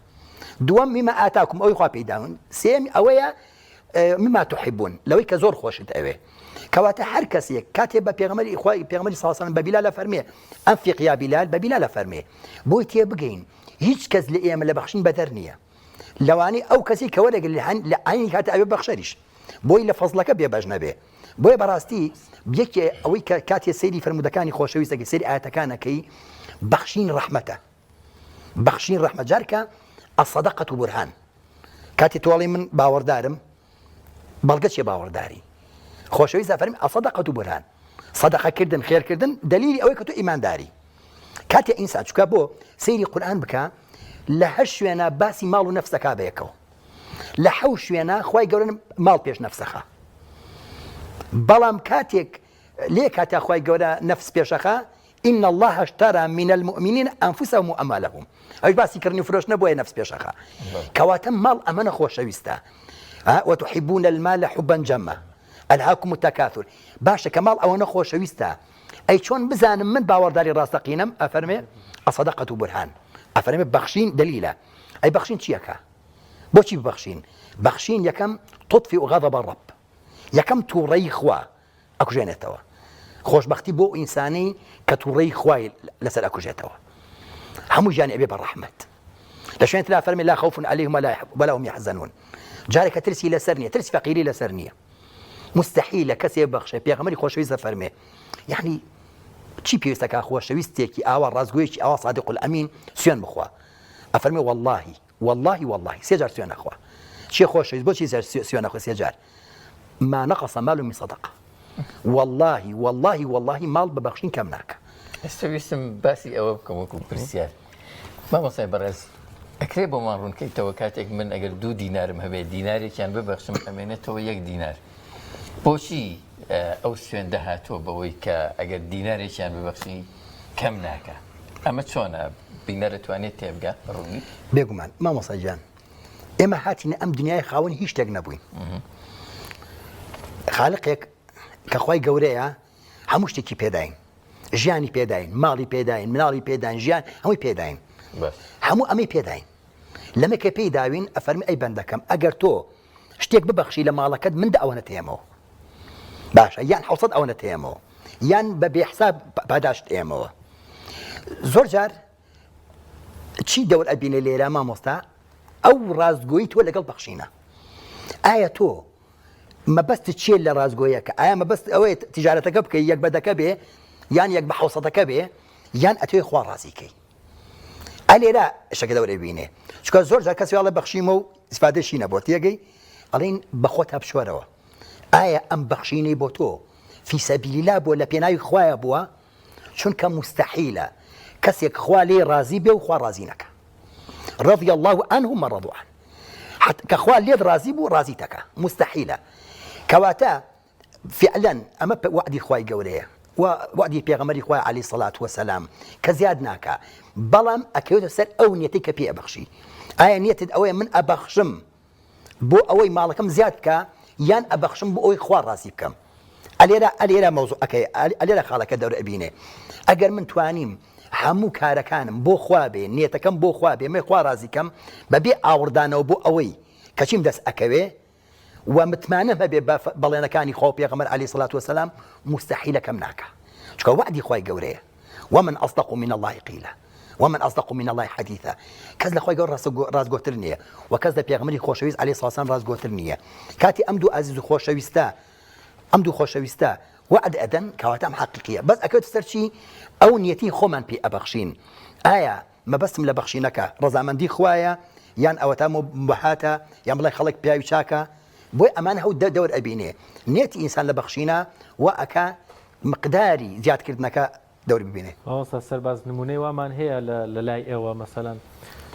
[SPEAKER 4] دووەم مما ئاتاکم ئەوەی خوا پێداون سێم ئەوەیە مما تحبون لەوەی کە زۆر خۆشت ئەوێ کەواتە هەر کەسێک کاتێ بە پێغەمبەری خوا پێغەمبەری صلی الله علیه و سلم بە بیلال فەرمێ ئەنفق یا بیلال بە بیلال فەرمێ بۆی تێبگەین هیچ کەس لە ئێمە لە بەخشین بەدەر نییە لەوانەی ئەو کەسی کە وەرەگرت لە عینی کاتە ئەوێ بەخشەریش بۆی لە فەزڵەکە بێبەش نەبێ بۆیە بەڕاستی یەکێ ئەوەی کە کاتێ سەیری فەرمودەکانی خۆشەویستەکە سەیری ئاەتەکانەکەی بەخشین ڕەحمەتە بەخشین ڕەحمەت جارکە الصدقة برهان کاتی تۆڵی من باوەڕدارم بەڵگە چیە باوەڕداری خۆشەویست فەرمی الصدقة برهان سەدەقەکردن خێرکردن دلیلی ئەوەی کە تۆ ئیمانداری کاتێ ئینسان چونکە بۆ سەیری قورئان بکە لە هەر شوێنە باسی ماڵ و نەفسەکە بەیەکەوە لە حەوت شوێنە خوای گەورە ماڵ پێش نەفسەخە بەڵام کاتێک لێ کاتە خوای گەورە نەفس پێشەخە إن الله اشترى من المؤمنين أنفسهم وأموالهم أي باسي كرني فروش نبوي نفس بيشخا كواتم مال أمانة خوشويستا وتحبون المال حبا جما ألهاكم التكاثر باشا كمال أو نخو شويستا أي شون بزان من باورداري راسقينم أفرمي الصدقة برهان أفرمي بخشين دليلة أي بخشين شيكا بوشي بخشين بخشين يكم تطفئ غضب الرب يكم توري خوا أكو جينيتوا خۆشببختی بۆ ئینسانی کە تووڕێی خوای لەسەر ئەکوژێتەوە هەموو ژیان ئەبێ بە ڕەحمەت لە شوێن ترا فەرمی لا خوف عليهم ولا هم يحزنون جارێکە ترسی لەسەر نییە ترسی فەقیری لەسەر نییە مستحیل لە کەسێ بەخشێ پێغەمبەری خۆشەویست فەرمێ یعنی چی پێویستەکە خۆشەویستێکی ئاوا ڕازگویەکی ئاوا صادق الأمین سوێن بخوا ئەفەرمێ والله سێ جار سوێن نەخوا چی خۆشەویست بۆچی سوێن نەخوا سێ جار ما نقص مال من صدقة والله ماڵ ببەخشین کەم ناکە
[SPEAKER 2] ئێستاویستم باسی ئەوە بکەم وەکو پرسیار مامۆستای بەڕێز ئەکرێ بۆمان ڕوونکەیتەوە کاتێک من ئەگەر 2 دینارم هەبێ دینارێکیان ببەخشم ئەمێنێتەوە 1 دینار بۆچی ئەو سوێن دەهاتۆ بەوەی کە ئەگەر دینارێکیان ببەخشی کەم ناکە ئەمە چۆنە بینە دەتوانێت تێبگا ڕوونی
[SPEAKER 4] بێگومان مامۆستا گیان ئێمە هاتینە ئەم دنیای خاوەنی هیچ شتێک نەبووین خالقێک کە خۆی گەورەیە هەموو شتێکی پێداین ژیانی پێداین ماڵی پێداین مناڵی پێداین ژیان هەمووی پێداین هەموو ئەمەی پێداین لەمە کە پێی داوین ئەفەرمی ئەی بەندەکەم ئەگەر تۆ شتێک ببەخشی لە ماڵەکەت مندا ئەوە نەتێمەوە باشە یان حوسەت ئەوە نەتێمەوە یان بە بێحساب پاداشت ئێمەوە زۆر جار چی دەور ئەبینێ لێرە مامۆستا ئەو ڕازگۆیی تۆ لەگەڵ بەخشینە ئایا تۆ مەبەست چیە لە ڕازگۆیەکە ئایا مەبەست ئەوەیە تیجارەتەکە بکەی یەک بەدەکە بێ یان یەک بە حوسەتەکە بێ یان ئەتوێ خوا ڕازیکەی ئەلێرە شەکە دەورە بینێ چکە زۆر جار کەسی واڵە بەخشیمە و ئیسفادەشی نەبووە تێگەی ئەڵین بەخۆت هەبشۆرەوە ئایا ئەم بەخشینەی بۆ تۆ فی سەبیلیلا بووە لە پێناوی خوایە بووە چونکە مستحیلە کەسێک خوا لێ ڕازی بێ و خوا ڕازی نەکە رضي الله عنهم ورضوا عنه حتى كخوال ليد رازي بو رازي تكا مستحيلة كواتا فعلا أما وعدي خواي قوليه ووعدي بيغمري خواي عليه الصلاة والسلام كزيادناكا بلام أكيد سر أو نيتك بي أبخشي آية نيتد أوي من أبخشم بو أوي مالكم زيادك يان أبخشم بو أوي خوار رازي بكم أليرا موضوع أكي أليرا خالك دور أبيني أجر من توانيم هەموو کارەکانم بۆ خوا بێ نیەتەکەم بۆ خوا بێ مێ خوا ڕازیکەم بەبێ ئاوردانەوە بۆ ئەوەی کەچیم دەست ئەکەوێ و متمانە هەبێ بەڵێنەکانی خۆ پێغەمبەر عەلەیهی سەڵات وسەلام مستحیلەکەم ناکە چکە وعدی خوای گەورەیە ومن أصدق من الله قیلا ومن أصدق من الله حديثا کەس لە خۆی گەورە ڕازگۆتر نییە و کەس لە پێغەمبەری خۆشەویست عەلەیهی سەڵات وسەلام ڕازگۆتر نییە کاتی ئەم دوو عەزیز و خۆشەویستە ئەم دوو خۆشەویستە وعد ئەدەن کەواتە ئەم حەقیقیە بەس ئەکەوێتە سەر چی ئەو نیەتی خۆمان پێ ئەبەخشین ئایا مەبەستم لە بەخشینەکە ڕەزامەندی خوایە یان ئەوە تا مبەحاتە یان بڵێ خەڵک پیاوی چاکە بۆی ئەمان هەوت دەور ئەبینێ نیەتی ئینسان لە بەخشینە و ئەکا مقداری زیادکردنەکە دەور ببینێ
[SPEAKER 1] ئەوستا سەرباز نمونەی وامان هەیە لە لای ئێوە مەسەلەن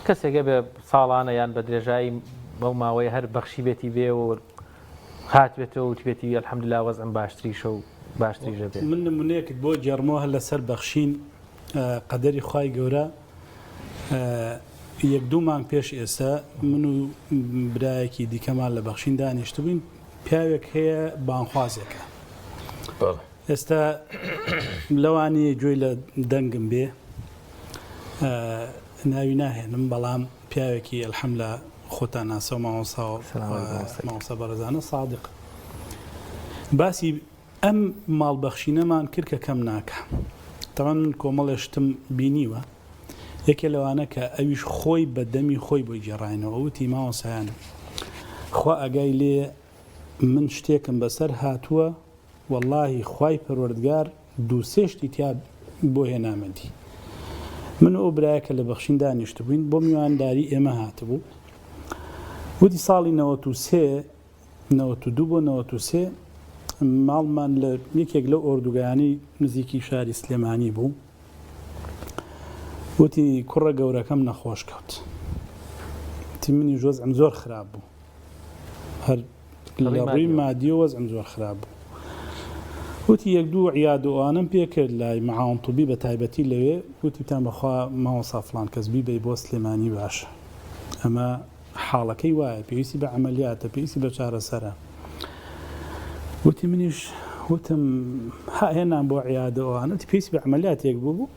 [SPEAKER 1] کەسێکە بێ ساڵانە یان بە درێژایی بەو ماوەی هەر بەخشی بێتی بێ و هات بێتەوە وتبێتی الحەمدوللا وەزعم باشتریشە و باشتریژە بێت
[SPEAKER 5] من نمونەیەکت بۆ جێڕمەوە لەسەر بەخشین قەدەری خوای گەورە یەک دوو مانگ پێش ئێستا من و برایەکی دیکەمان لە بەخشین دانیشتە بووین پیاوێک هەیە بانخوازێکە ئێستا لەوانی گوێی لە دەنگم بێ ناوی ناهێنم بەڵام پیاوێکی ئەلحەمدوللا خۆتان ناسە و مامۆستا بەڕێزانە سادق باسی ئەم ماڵبەخشینەمان کرد کە کەم ناکە تەمان من کۆمەڵێشتم بینیوە یەکێ لەوانە کە ئەویش خۆی بە دەمی خۆی بۆی گێڕاینەوە وتی مامۆسایان خوا ئەگای لێ من شتێکم بەسەر هاتووە وەڵڵاهی خوای پەروەردگار دوو سێ شتی تیا بۆ هێنامەدی من ئەو برایەکە لە بەخشین دانیشتە بووین بۆ میوانداری ئێمە هاتبوو وتی ساڵی 92 بۆ 93 ماڵمان لە یەکێک لە ئۆردوگایانی نزیکی شاری سلێمانی بوو وتی کوڕە گەورەکەم نەخۆش کەوت وتی منی وەزعم زۆر خراپ بوو هەر لە ڕووی مادیە وەزعم زۆر خراپ بوو وتی یەک دوو عیادەوانم پێ کرد لای مەعاون توبی بە تایبەتی لەوێ وتی تان بەخوا مامۆستا فڵان کەس بیبەی بۆ سلێمانی باشە ئەمە حاڵەکەی وایە پێویستی بە عەمەلیاتە پێویستی بە چارەسەرە وتی منیش وتم هێنان بۆ عیادەوانە وتی پێویستی بە عەمەلیاتێک بوو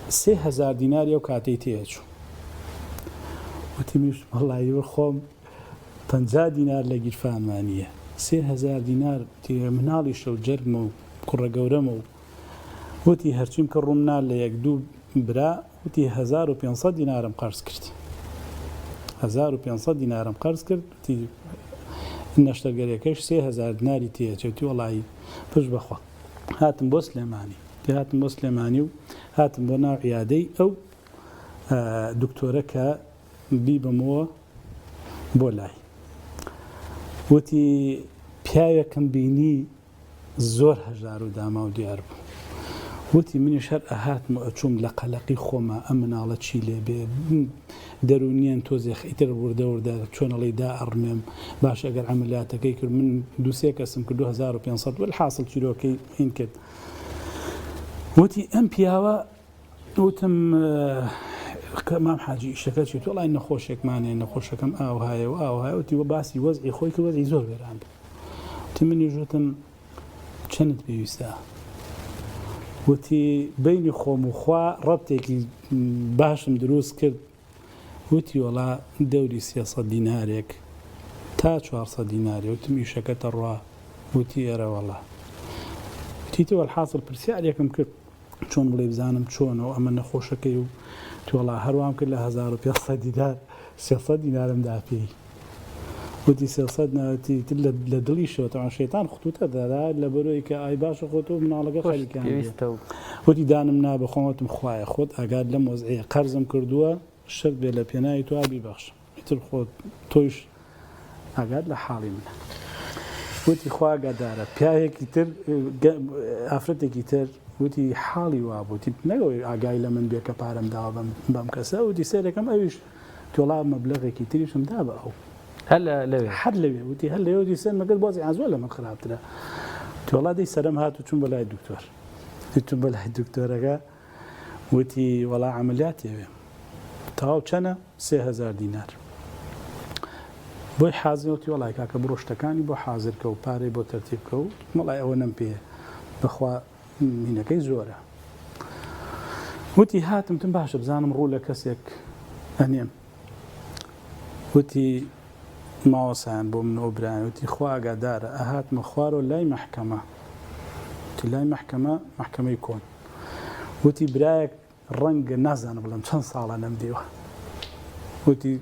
[SPEAKER 5] 3000 دینار ئەو کاتەی تێچوو وتی منیش وەڵڵاهی خۆم 50 دینار لە گیرفانمانیە 3000 دینار مناڵیشە و جەرگمە و کوڕە گەورەمە و وتی هەرچیم کە ڕوومنال لە یەک دوو برا وتی 1500 دینارم قەرز کرد 1500 دینارم قەرز کرد وتی نەشتەرگەریەکەش 3000 دیناری تێچێتی وەڵڵاهی پشت بەخوا هاتم بۆ سلێمانی هاتم بۆ سلێمانی و هاتم بۆ ناو عیادەی ئەو دکتۆرە کە بیبمەوە بۆ لای وتی پیاوێکم بینی زۆر هەژار و داما و دیار بوو وتی منیش هەر ئەهاتم ئەچووم لە قەلەقی خۆمە ئەم مناڵە چی لێ بێ دەرونیان تۆزێ ئیتر وردەوردە چۆنەڵی دا ئەڕمێم باش ئەگەر عەمەلیاتەکەی کرد من دووسێ کەسم کرد 2500 والحاصل چیرۆکەی هین کرد وتی ئەم پیاوە وتم مام حاجی ئیشەکە چێت وەڵای نەخۆشێکمانێ نەخۆشەکەم ئاوهایە و ئاوهایە وتی وە باسی وەزعی خۆی کە وەزعی زۆر وێران بوو وتی منیش وتم چەند پێویستە وتی بینی خۆم و خوا ڕەبتێکی باشم دروست کرد وتی وەڵا دەوری 300 دینارێک تا 400 دینارێ وتم ئیشەکەتە ڕوا وتی ئێرە وەڵا وتیتەوە الحاصل پرسیارێکم کرد چۆن بڵێ بزانم چۆنەوە ئەمە نەخۆشەکەی و تووەڵا هەروام کرد لە 1500 دینار 300 دینارم داپێی وتی 300 ناوەتی لە دڵی شەوە شێتان خوتوتە دەدا لە بەرۆی کە ئای باشە خۆتۆ مناڵەکە خەریکان وتی دانم نا بە خۆمەتم خوایە خۆت ئاگاد لەم وەزعەیە قەرزم کردووە شت بێ لە پێناوی تو بیبەخشم ئیتر خۆت تۆیش ئاگاد لە حاڵی منە وتی خوا ئاگادارە پیاوێکی تر ئافرەتێکی تر وتی حاڵی وا بوو وتی نەگەوەی ئاگای لە من بێ کە پارەم داوە بەم کەسە وتی سێرەکەم ئەویش تۆڵا مەبلەغێکی تریشم دا بە ئەو هەر لەوێ وتی هەر لەوێ وتی سێر مەگەر بازی ئازۆ لە من خراپترە تۆڵا دەی سەرم هات و چوون بە لای دکتۆر چوون بە لای دکتۆرەکە وتی وەڵا عەمەلیاتێوێ تاو چەنە 3000 دینار بۆی حازرەوتی وەڵای کاکە بڕۆ شتەکانی بۆ حازرکە و پارەی بۆ تەرتیبکە و وەڵای ئەوە نەم پێ بەخوا مینەکەی زۆرە وتی هاتم باشە بزانم ڕوو لە کەسێک ئەنێم وتی ماوەسان بۆ من ئۆبران وتی خوا ئاگادارە ئەهاتمە خوارەوە لای مەحکەمە وتی لای مەحکەمەی کۆن وتی برایەک ڕەنگە نازانە بڵم چەند ساڵە نەمدیوە وتی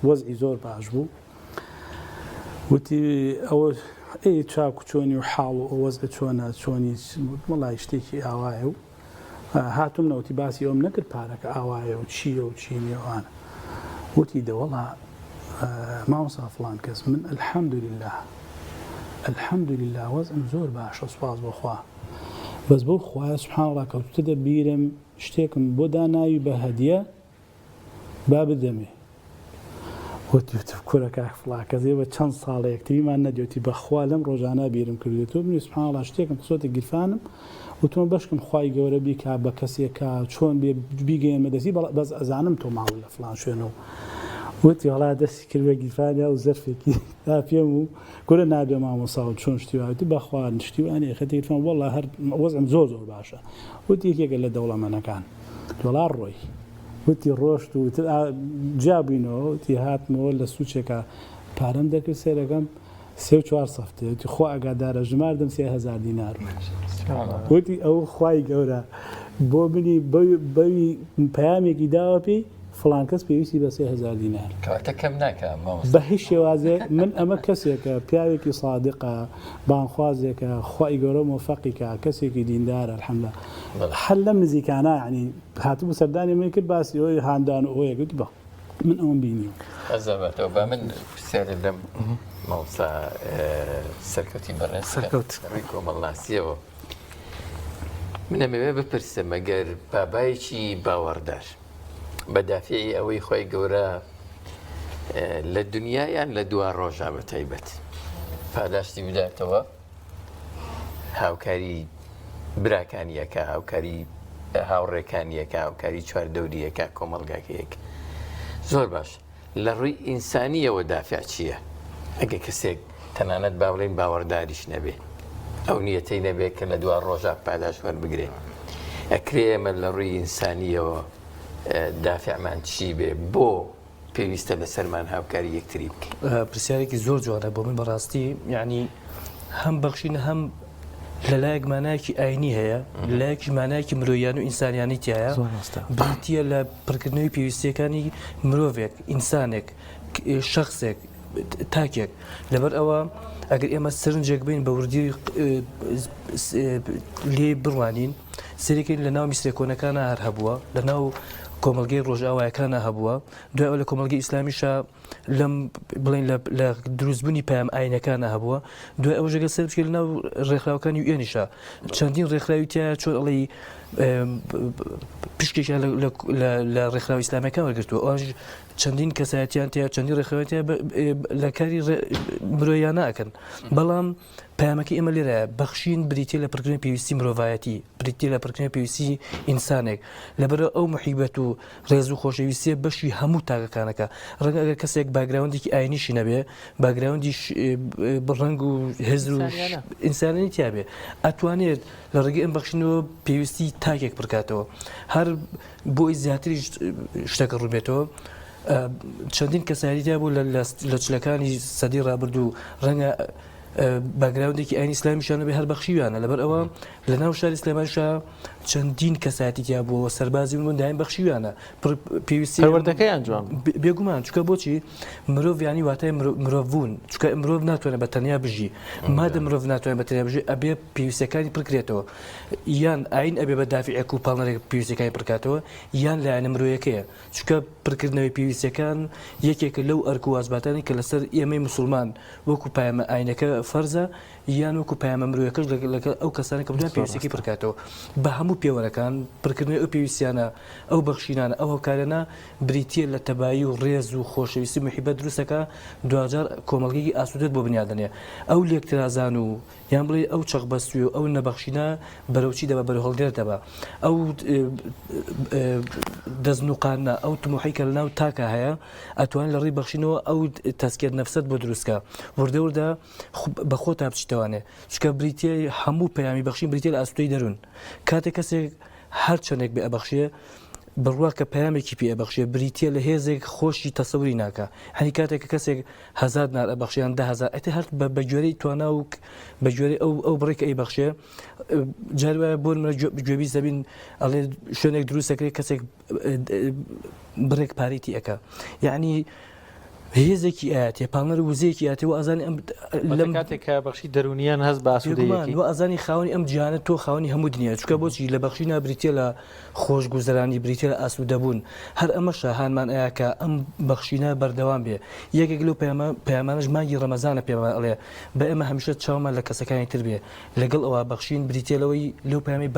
[SPEAKER 5] وەزعی زۆر باش بوو وتی ئەوە ئەی چاک و چۆنی و حاڵ و وەزع چۆنە چۆنی وەڵای شتێکی ئاوایە و هاتم نەوتی باسی ئەوم نەکرد پارەکە ئاوایە و چییە و چینیەوانە وتی دەوەڵا ماوەسا فڵان کەس من الحەمدولله وەزعم زۆر باشە سوپاس بۆخوا بەس بۆ خوایە سوبحان الله کەوتوتە دەبیرم شتێکم بۆ داناوی بە هەدیە با بدەمێ وتی کوورە کاک فڵا کەسێ بە چەند ساڵە یەکتریمان نەدیوتی بەخوا لەم ڕۆژانە بیرم کردێتەوە بنی سوبحان الله شتێکم قسۆتە گیرفانم وتمە بەشکم خوای گەورە بیکا بە کەسێکە چۆن بیگەێنمە دەستی بەس ئەزانم تۆ ماوە لە فڵان شوێنەوە وتی وەڵا دەستی کردوە گیرفانیا و زەرفێکی تا پێم و گورە نابێ مامۆسا و چۆن شتیواوتی بەخوا شتیوانی خەتی گیرفان وەڵا هەر وەزعم زۆر باشە وتی یەکێکە لە دەوڵەمەنەکان وەڵا ڕۆی وتی ڕۆشت و جیابووینەوە وتی هاتمەوە لە سوچێکە پارەم دەکرد سێرەکەم 3-4 سەفتێ وتی خوا ئاگادارە ژماردەم 3000 دینار وتی ئەو خوای گەورە بۆ منی بەوی پەیامێکی داوە پێی فڵان کەس پێویستی بە 3000 دینار
[SPEAKER 2] کەم ناکە
[SPEAKER 5] بە هیچ شێوازێ من ئەمە کەسێکە پیاوێکی صادقە بانخوازێکە خوای گەورە مۆفەقیکە کەسێکی دیندارە الحەمدە هەر لەم نزیکانە یعنی هاتبوو سەردانی من کرد باسی ئەوی هاندان و ئەوەیە گوتی بە من ئەوم بینی
[SPEAKER 2] ئەزەبێتەوە بە من پرسیارە لەم ماوەسا سەرکەوتی بەڕێز ڕووی کۆمەڵناسیەوە من ئەمەوێ بپرسم ئەگەر بابایەکی باوەڕدار بەدافعی ئەوەی خۆی گەورە لە دنیایان لە دوا ڕۆژە بە تایبەت پاداشتی بداتەوە هاوکاری براکانیەکە هاوکاری هاوڕێکانیەکە هاوکاری چواردەوریەکە کۆمەڵگاکەیەک زۆر باش لە ڕووی ئینسانیەوە دافع چییە؟ ئەگە کەسێک تەنانەت باوڵین باوەڕداریش نەبێ ئەو نیەتەی نەبێت کە لە دوا ڕۆژە پاداش وەربگرێ ئەکرێ ئێمە لە ڕووی ئینسانیەوە دافعمان چی بێ بۆ پێویستە لە سەرمان هاوکاری یەکتری بکەین
[SPEAKER 3] پرسیارێکی زۆر جوانە بۆ من بەڕاستی یعنی هەم بەخشینە هەم لەلایەک مانایەکی ئاینی هەیە لەلایەکی مانایەکی مرۆیان و ئینسانیانی تایە بریتیە لە پڕکردنەوەی پێویستیەکانی مرۆڤێک ئینسانێک شخصێک تاکێک لەبەر ئەوە ئەگەر ئێمە سرنجێک بین بە وردی لێ بڕوانین سەرێکین لە ناو میسرێکۆنەکانە هەر هەبووە لە ناو کۆمەلگەی ڕۆژئاوایەکانە هەبووە دوای ئەو لە کۆمەلگەی ئیسلامیشە لەم بڵین لە دروستبوونی پەیام ئاینەکانە هەبووە دوای ئەو ژەگە سەر بکرد لە ناو ڕێکخراوەکانی یوێنیشە چەندین ڕێکخراوی تایە چۆن ئەڵێ پشتێکیان لە ڕێکخراوی ئیسلامیەکان وەرگرتووە ئەوش چەندین کەسایەتیان تیا چەندین ڕێکخراوەتیان لە کاری مرۆیان ناکەن بەڵام پامەکە ئێمە لێرە بەخشین بریتێ لە پڕکردنی پێویستی مرۆڤایەتی بریتێ لە پڕکردنی پێویستی ئینسانێک لەبەرە ئەو محیبەت و ڕێز و خۆشەویستیە بەشی هەموو تاگەکانەکە ڕەنگە ئەگەر کەسێک باگراوندێکی ئاینیشی نەبێ باگراوندی ڕەنگ و هێزر و ئینسانی تیاابێ ئەتوانێت لە ڕێگەی ئەم بەخشینەوە پێویستی تاکێک بکاتەوە هەر بۆی زیاتری شتەکە ڕووبێتەوە چەندین کەساییتیا بوو لە چلەکانی سەدی ڕابردوو ڕەنگە باگراوندێکی ئاینی ئیسلامیشانە بێ هەر بەخشیویانە لەبەر ئەوە لە ناو شاری سلێمانشا چەندین کەساتییا بووە سەربازی بوون بەخشیویانە پێویستی
[SPEAKER 1] پەروەردەکەیان جوان
[SPEAKER 3] بێگومان چکە بۆچی مرۆڤ ینی واتای مرۆڤ بوون چکە مرۆڤ ناتوانێت بە تەنیا بژی مادە مرۆڤ ناتوانێت بە تەنیا بژی ئەبێ پێویستەکانی پڕکرێتەوە یان ئاین ئەبێ بە دافعێک و پاڵنەرێک پێویستەکانی پڕکاتەوە یان لایەنە مرۆیەکەیە چکە پڕکردنەوەی پێویستەکان یەکێکە لەو ئەرک و وازباتانی کە لەسەر ئێمەی موسڵمان وەکو پایەمە ئاینەکە فەرزە یان وەکو پایەمە مرۆیەکەش ئەو کەسانە کە بدوان پێویستێکی پڕکاتەوە بە هەموو پێوەرەکان پڕکردنەوەی ئەو پێویستیانە ئەو بەخشینانە ئەو هەوکارانە بریتیە لە تەبایی و ڕێز و خۆشەویستی محیبەت دروستەکە دوجار کۆمەڵگەیەکی ئاسوودەت بۆ بنیادنێ ئەو لێکترازان و یان بڵێ ئەو چەقبەستی و ئەو نەبەخشینە بەرەوچی دەبە بەرە هەڵگرێت دەبە ئەو دەستنوقانە ئەو تموحی کە لەناو تاکە هەیە ئەتوان لە ڕێی بەخشینەوە ئەو تەسکێت نەفسەت بۆ دروستکە وردەوردا بەخۆ تا بچیتەوانێ چکە بریتێ هەموو پەیامی بەخشین بریتێ لە ئاستۆی دەروون کاتێک کەسێک هەر چەندێک بێ ئەبەخشێ بڕوا کە پەیامێکی پێ ئەبەخشێ بریتێ لە هێزێک خۆشی تەسەوری ناکە هەنی کاتێک کەسێک 1000 نار ئەبەخشیان 10,000 ئەتە هەر بە گوێرەی توانە و بە گوێرەی ئەو بڕێک ئەی بەخشێ جار وایە بۆ منە گوێبی زەبین ئەڵێ شوێنێک دروستەکرێت کەسێک بڕێک پارێتی ئەەکە یعنی هێزێکی ئاەتێ پاڵنەر وزەیەکی ئاەوە ئازانی
[SPEAKER 1] لەم کاتێکە بەخشی دەرونیان هەست باسوودەیەکی
[SPEAKER 3] و ئازانی خاوەنی ئەم جیانە تۆ خاوەنی هەموو دنیا چکە بۆچی لە بەخشینا بریتێ لە خۆش گوزەرانی بریتێ لە ئاسوودەبوون هەر ئەمە شاهانمان ئەیەکە ئەم بەخشینە بەردەوام بێ یەکێک لەو پەیامانەش مانگی ڕەمەزانە پێمان ئەڵێ بە ئێمە هەمیشە چاومان لە کەسەکانی تر بێ لەگەڵ ئەوە بەخشین بریتێلەوەی لەو پەیامی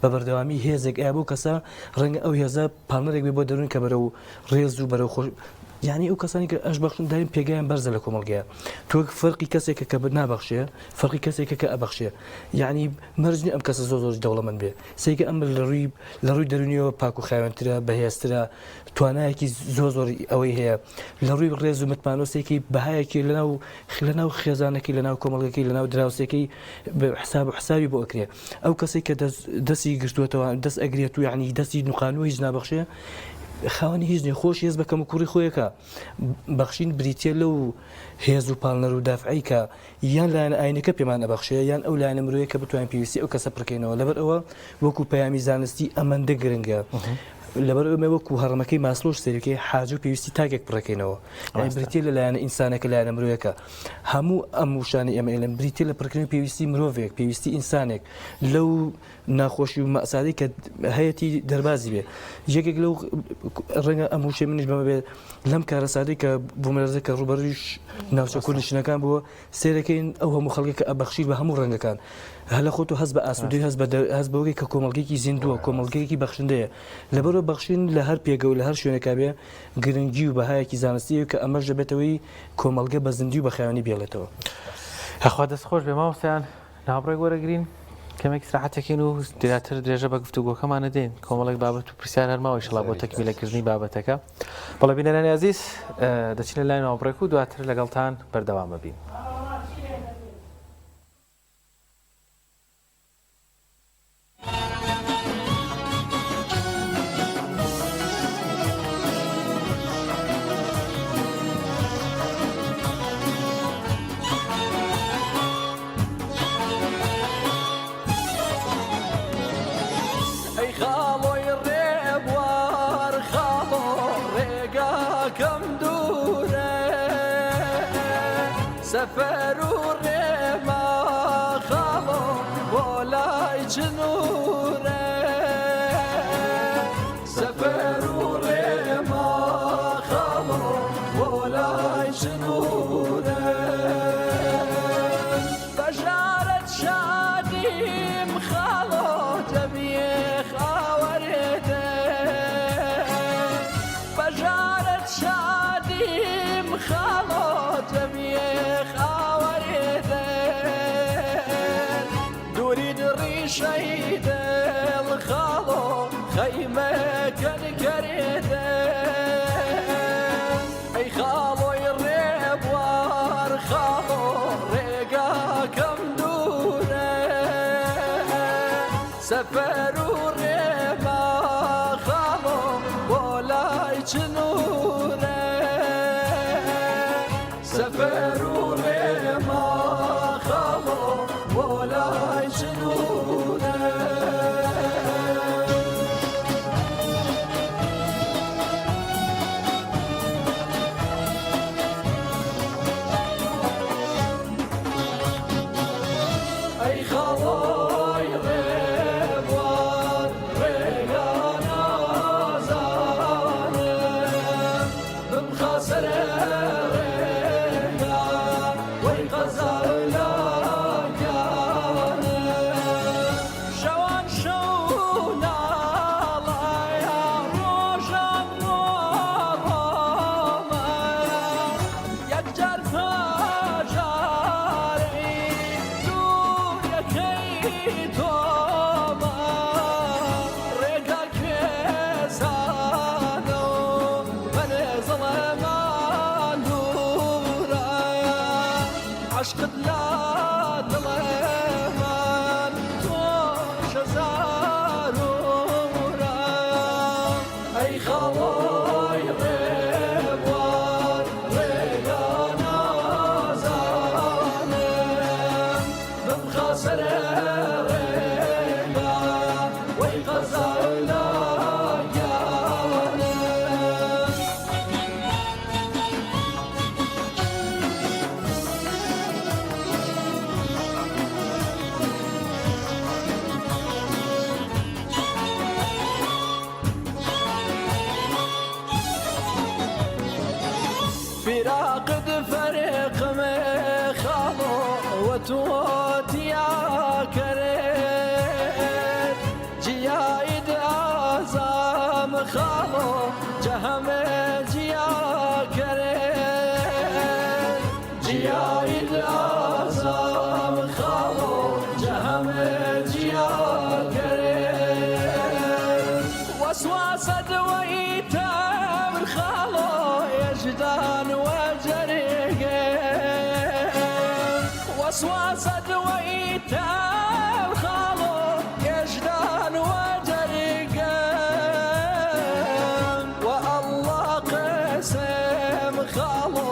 [SPEAKER 3] بەبەردەوامی هێزێک ئایا بۆ کەسە ڕەنگە ئەو هێزە پاڵنەرێک بێ بۆ دەروون کە بەرەو ڕێز و بەرەو خۆش یعنی ئەو کەسانی کە ئەش بەخشن دارین پێگەیان بەرزە لە کۆمەڵگەیە تۆ فەرقی کەسێکە کە نابەخشێ فەرقی کەسێکە کە ئەبەخشێ یعنی مەرجنی ئەم کەسە زۆر دەوڵەمەند بێ سێکە ئەم لە ڕووی دەرونیەوە پاک و خاوێنترە بەهێزترە توانایەکی زۆر ئەوەی هەیە لە ڕووی ڕێز و متمانۆسێکی بەهایەکی لەناو خێزانێکی لەناو کۆمەڵگەکەی لەناو دراوسێکی حساب و حسابی بۆ ئەکرێ ئەو کەسێک کە دەستی گرتووەتەوە دەست ئەگرێت و یعنی دەستی نوقانوە هیچ نابەخشێ خاوەنی هیچ نیە خۆش هێز بەکەم و کوڕی خۆیەکە بەخشین بریتێ لەو هێز و پاڵنەر و دافعی کە یان لایەنە ئاینەکە پێمان ئەبەخشێ یان ئەو لایەنە مرۆیە کە بتوانین پێویستی ئەو کەسە پڕکەینەوە لەبەر ئەوە وەکو پەیامی زانستی ئەمەندە گرنگە لەبەر ئەمە وەکو هەڕەمەکەی ماسلۆش سەرەکەی حاجە و پێویستی تاکێک پڕەکەینەوە بریتێ لە لایەنە ئینسانەکە لایەنە مرۆیەکە هەموو ئەم وشانی ئەمە ئێلم بریتێ لە پڕکردنی پێویستی مرۆڤێک پێویستی ئینسانێک لەو ناخۆشی و مەسادی کە هەیەی دەربازی بێ یەکێک لەو ڕەنگە ئەم وشەی منیش بەمە بێت لەم کارە سادەی کە بوومەرزە کە ڕوبەرویش ناوچە کوردنشینەکان بووە سێرەکەین ئەو هەموو خەڵکی کە ئەبەخشیر بە هەموو ڕەنگەکان هەلە خۆت و هەست بە ئاسوودی هەست بەوەی کە کۆمەڵگەیەکی زیندووە کۆمەڵگەیەکی بەخشندەیە لەبەرەوە بەخشین لە هەر پێگە و لە هەر شوێنێکا بێ گرنگی و بەهایەکی زانستی کە ئەمەش دەبێتەوەی کۆمەڵگە بە زیندی و بە خەیانی بێڵێتەوە
[SPEAKER 1] هەخوا دەست خۆش بێ مامۆستایان ناوڕێک وەرەگرین کەمێک سراحەتێکین و دیراتر درێژە بە گفتوگۆکەمانە دێن کۆمەڵێک بابەت و پرسیار هەرماوە شڵا بۆ تەکمیلەکردنی بابەتەکە بەڵێ بینەرانی عەزیز دەچینە لای ناوڕێک و دواتر لەگەڵتان بەردەوام ببین.
[SPEAKER 6] سفر ما خالو ولا جنوره سفر ما خالو ولا جنوره بجارة شادي مخالو تبي شهيد الخالو خيمك الكريدة أي خالو يريب وار خالو ريقا كم دورة سفر وريبا خالو ولا يجنورة سفر وريبا خالو ولا يجنورة أي خواي غيب والريانا زانب بمخسر ريا ويغزل كان شوان شونا الله يا روشن نورما يكجر فجاري دور يكيتوما ريقا كيسانو من ظلمان دورا عشق لا ظلمان توش زارورا أي خواي غيب والريانا زانب بمخسر ريقا ويغزل جانب فراقد فريق مخالو وتوت يا كريت جيايد أعظم خالو جهم جيا كريت جيايد أعظم خالو جهم جيا كريت وسواسة ويتام خالو يجدان وجريقين وسواسة ويتام خالو يجدان وجريقين والله قسم خالو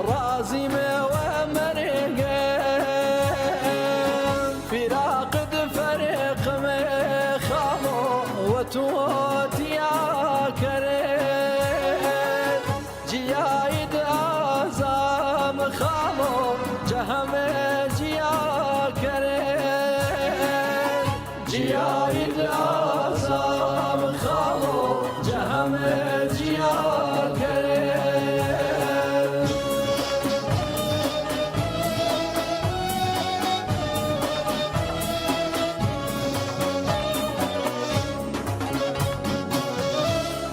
[SPEAKER 6] رازم ومريقين فراقد فريق مخالو وتوت يا كريم جيايد أعظم خالو جهم جيا كريم جيايد أعظم خالو جهم جيا كريم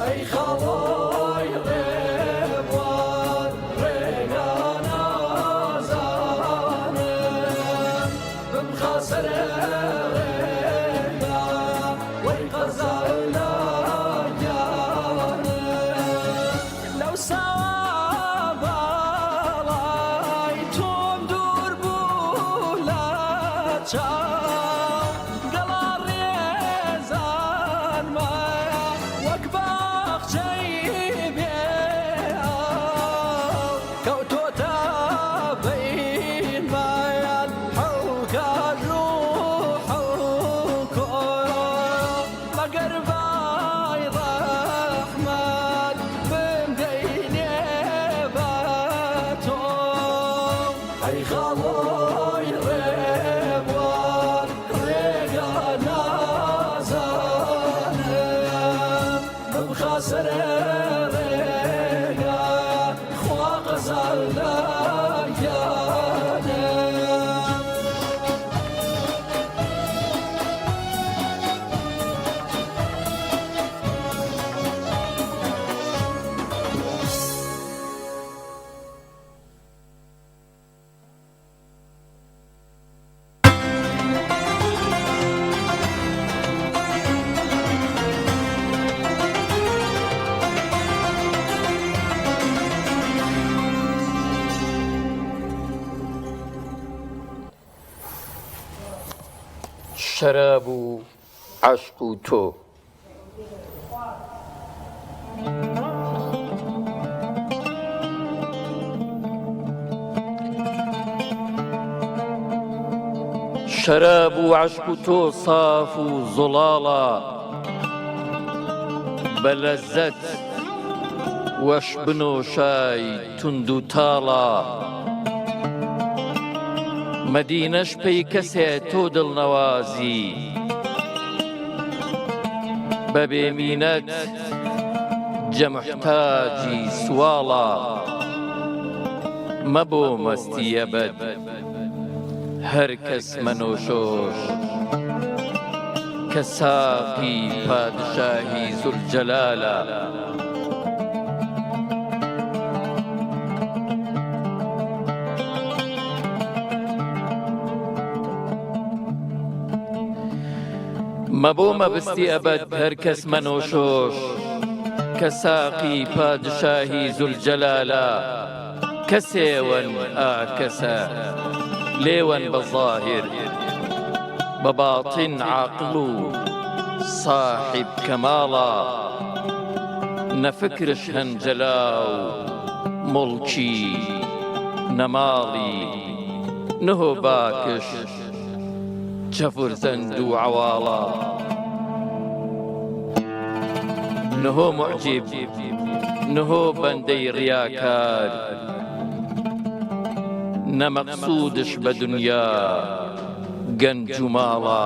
[SPEAKER 6] أي خواي غيب والريانا زانب بمخسر ريا ويغزل جانب لو سوا بالايتم دور بولات شام قلال ريزان ما وكباخ جيبي كوتو تابين ما ينحوك الروح وكل مقرباي رحمن من ديني باتهم أي خواي غيب والريانا زانب بمخسر ريقا خوا غزل جانب
[SPEAKER 2] شراب و عشق و تۆ شراب و عشق و تۆ صاف و زڵاڵە بە لەزەت وەش بنۆشای تند و تاڵە مەدینەش پێی کەسێ تۆ دڵنەوازی بە بێمینەت جەمحتاجی سواڵە مەبۆ مەستیە بەد هەر کەس مەنۆشۆش کە ساقی پادشاهی زولجەلالە مەبۆ مەبستی ئەبەد هەر کەس مەنۆشۆش کە ساقی پادشاهی زولجەلالە کەسێوەن کەسە لێوەن بە ظاهر بە باطن عاقڵ و صاحب کەماڵە نەفکرش هەنجەلا و مڵکی نەماڵی نهۆ باکش چەفرزەند و عەواڵە نهۆ معجب نهۆ بەندەی ڕیاکار نەمەقسوودش بە دونیا گەنج و ماڵە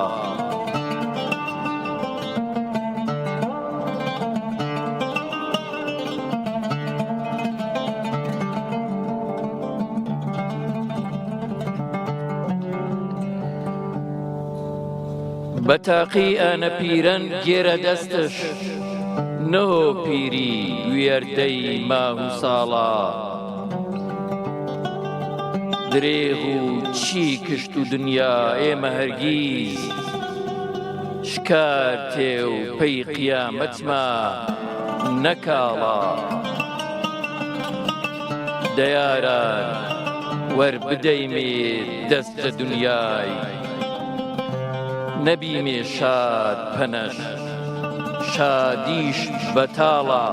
[SPEAKER 2] بە تاقی ئەنە پیرەن گێرە دەستش نەهۆ پیری وێردەی ماه و ساڵە درێغ و چی کشت و دنیا ئێمە هەرگیز شکار تێ و پەی قیامەتمە نەکاڵە دەیاران وەربدەیمێ دەستە دنیای نەبیمێ شاد پەنەش شادیش بەتاڵە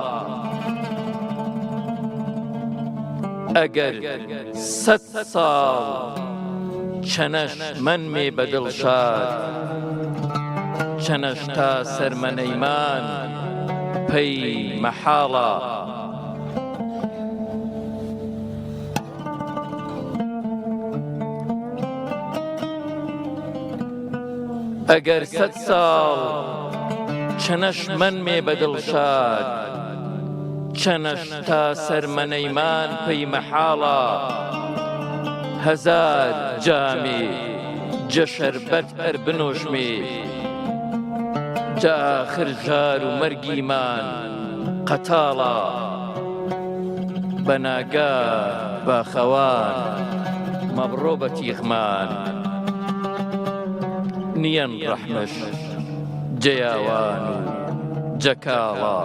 [SPEAKER 2] ئەگەر 100 ساڵ چەنەش منمێ بەدڵ شاد چەنەش تا سەرمەنەیمان پەی مەحاڵە ئەگەر 100 ساڵ چەنەش منمێ بەدڵ شاد چەنەش تا سەرمەنەیمان پەی مەحاڵە هەزار جامێ جە شەربەت هەر بنۆشمێ جا ئاخر ژار و مەرگیمان قەتاڵە بەناگاه باخەوان مەبڕۆ بە تیغمان نیەن ڕەحمەش جەیاوان و جەکاڵە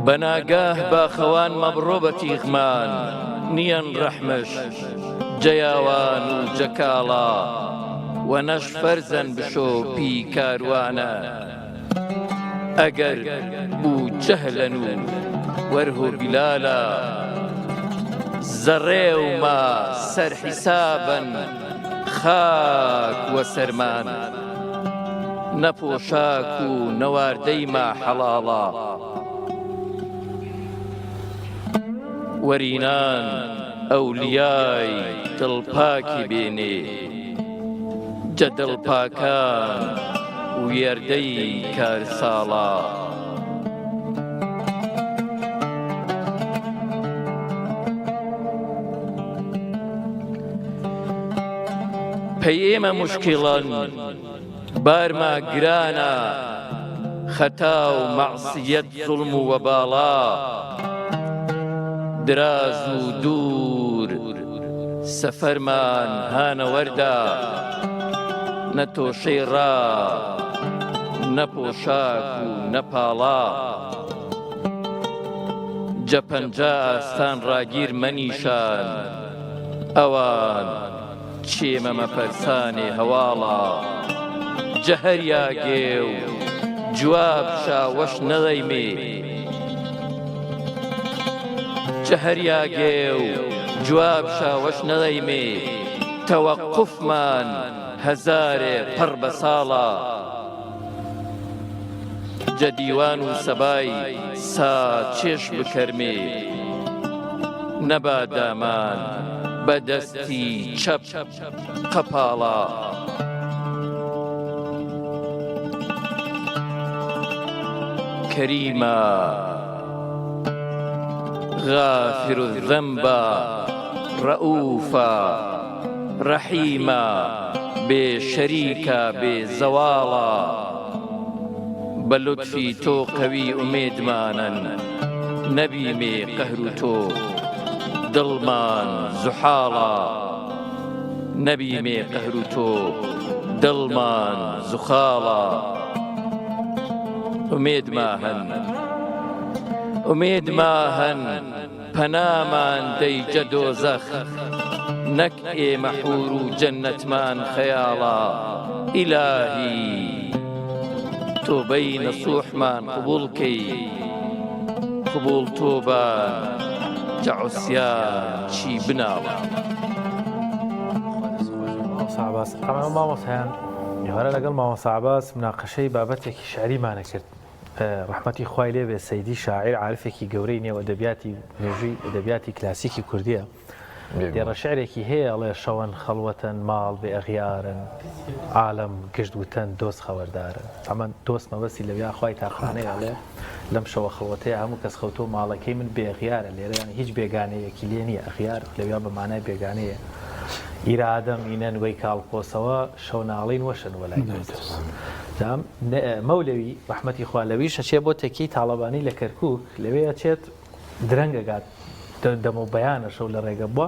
[SPEAKER 2] بەناگاه باخەوان مەبڕۆ بە تیغمان نیەن ڕەحمەش جەیاوان و جەکاڵە وەنەش فەرزەن بشۆ پی کاروانە ئەگەر بوو جەهلەن و وەرهۆ بیلالە زەڕێومە سەر حیسابن خاک وە سەرمان نەپۆشاک و نەواردەیمە حەڵاڵە وەرینان ئەولیای دڵپاکی بێنێ جە دڵپاکان وێردەی کارساڵە پەیێمە موشکیڵەن بارما گرانە خەتا و مەعسیەت زوڵم و وەباڵا دراز و دوور سەفەرمان هانەوەردا نەتۆشەی ڕا نەپۆشاک و نەپاڵا جەپەنجا ئاستان ڕاگیر مەنیشان ئەوان چێمە مەپەرسانێ هەواڵە جەهەریاگێ و جواب شاوەش نەڵەیمێ جەهەریاگێ و جواب شاوەش نەڵەیمێ تەوەقفمان هەزارێ پڕ بە ساڵە جەدیوان و سەبای سا چێش بکەرمێ نەبادامان بەدەستی چەپ قەپاڵە کەریمە غافر الذنب رؤوفا رحيما بشريكا بزوالا بلطفي تو قوي أميد مانا نبي مي قهر تو دلمان زحالا نبي مي قهر تو دلمان زخالا أميد ماهن پەنامان دەیجە دۆزەخ نەک ئێمە حور و جەننەتمان خەیاڵە ئیلاهی تۆبەی نەسوحمان قبوڵکەی قبوڵ تۆبان جە عوسیان چی بناڵە
[SPEAKER 1] مامۆسایان میوانە لەگەڵ مامۆستا عەباس مناقەشەی بابەتێکی شعریمانە کرد ڕەحمەتی خوای لێبێ سەیدی شاعیر عارفێکی گەورەی نێو ئەدەبیاتی نوێژووی ئەدەبیاتی کلاسیکی کوردیە دێڕە شعرێکی هەیە ئەڵێ شەوەن خەڵوەتەن ماڵ بێ ئەغیارن عالەم گشت وتەن دۆست خەوەردارن ئەمە دۆست مەبەستی لەویا خوای تاقانەی ئەڵێ لەم شەوە خەڵوەتەیە هەموو کەس خەوتۆ ماڵەکەی من بێ ئەغیارە لێرە هیچ بێگانەیەکی لێ نییە ئەغیار لەویا بە مانای بێگانەیە ئیرادەم ئینەن وەی کاڵپۆسەوە شەو ناڵین وەشن وەلای مەولەوی ڕەحمەتی خوا لەویش ئەچێ بۆ تێکی تاڵەبانی لە کەرکووک لەوێ ئەچێت درەنگەگات دەمە و بەیانە شەو لە ڕێگە بووە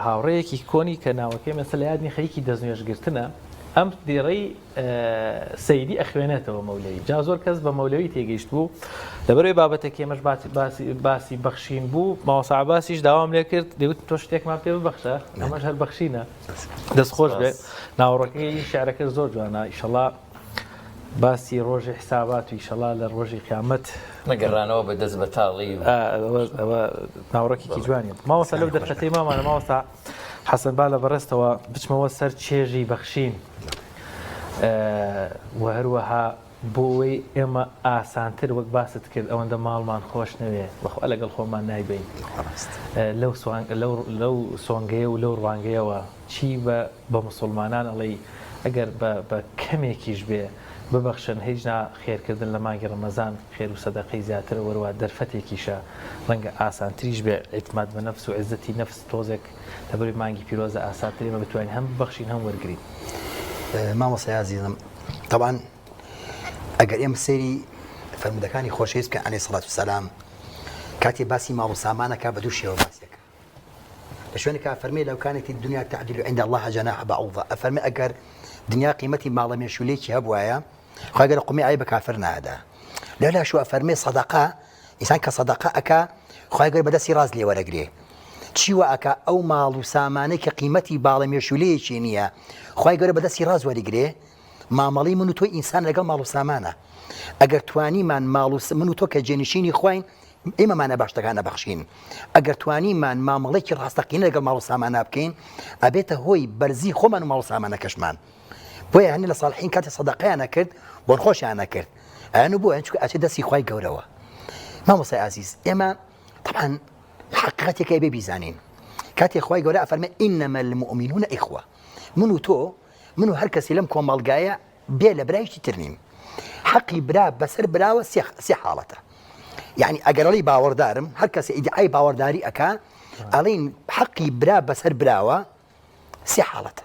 [SPEAKER 1] هاوڕەیەکی کۆنی کە ناوەکەی مەسە لە یادنی خەیکی دەستنوێژگرتنە ئەم دیڕەی سەیدی ئەخوێنێتەوە مەولەوی جا زۆر کەس بە مەولەوی تێگەیشت بوو لەبەرەوەی بابەتێکی ئێمەش باسی بەخشین بوو مامۆستا عەباسیش داوام لێ کرد دەیوت تۆ شتێکمان پێ ببەخشە ئەمەش هەر بەخشینە دەستخۆش بێ ناوەڕەکەی شیعرەکە زۆر جوانە ئیشەڵا باسی ڕۆژی حسابات و ئیشەڵا لە ڕۆژی قیامەت
[SPEAKER 2] نەگەڕانەوە بە دەست بە تاڵی
[SPEAKER 1] ناوەڕێکێکی جوانیە مامۆستا لەو دەرفەتەی مامانە مامۆستا حەسەن با لە بەڕێستەوە بچمەوە سەر چێژی بەخشین و هەروەها بۆی ئێمە ئاسانتر وەک باست کرد ئەوەندە ماڵمان خۆش نەوێ بەخوا لەگەڵ خۆمان نایبین لەو سۆنگەیە و لەو ڕوانگەیەوە چی بە مسلمانان ئەڵێ ئەگەر بە کەمێکیش بێ ببەخشن هیچ خێرکردن لە مانگی ڕەمەزان خێر و سەدەقەی زیاتر وەروە دەرفەتێکیشە ڕەنگە ئاسانتریش بێ ئیعتماد بە نەفس و عیزەتی نەفس تۆزێک لەبەری مانگی پیرۆزە ئاسانتر ئێمە بتوانین هەم ببەخشین هەم وەرگین
[SPEAKER 4] مامۆستا عەزیزم طبعا ئەگەر ئێمە سەیری فەرمودەکانی خۆشەویست بکەین عەلەیهی سەڵات وسەلام کاتی باسی ماڵ و سامانەکە بە دوو شێوە باسیەکە لە شوێنێکە فەرمێ لەو کانێتی دنیا تعدیل عند الله جناح بعوضة ئەفەرمێ ئەگەر دنیا قیمەتی ماڵە مێشولێکی هەبوایە خۆی گەرە قومی ئای بە کافر نادا لەلا شو ئەفەرمێ سەدەقە ئینسان کە سەدەقە ئەکا خۆی گەر بەدەستی ڕاست لێ وەرەگرێ چیوە ئەکا ئەو ماڵ و سامانەی کە قیمەتی باڵە مێشولەیەکی نییە خۆی گەورە بەدەستی ڕاست وەرەگرێ مامەڵی من و تۆی ئینسان لەگەڵ ماڵ و سامانە ئەگەر توانیمان ماڵ و من و تۆ کە جێنشینی خوین ئێمەمانە باشتەکان نەبەخشین ئەگەر توانیمان مامەڵێکی ڕاستەقینە لەگەڵ ماڵ و سامانە بکەین ئەبێتە هۆی بەرزی خۆمان و ماڵ و سامانەکەشمان بۆیە هەنێ لە ساڵحین کاتی سەدەقەیانە کرد بۆ خۆشیانە کرد ئەیان بۆ ئەچ ئەچێ دەستی خوای گەورەوە مامۆستای عەزیز ئێمە طبعا حقیقەتێکی بێ بیزانین کاتی خوای گەورە ئەفەرمێ ئینەمە المؤمنون ئیخوە من و تۆ من و هەر کەسی لەم کۆمەڵگایە بێ لە برایشتی تر نین حەقی برا بەسەر براوە سێ حاڵەتە یعنی ئەگەرەڵی باوەڕدارم هەر کەسی ئیدعای باوەڕداری ئەکا ئەڵین حەقی برا بەسەر براوە سێ حاڵەتە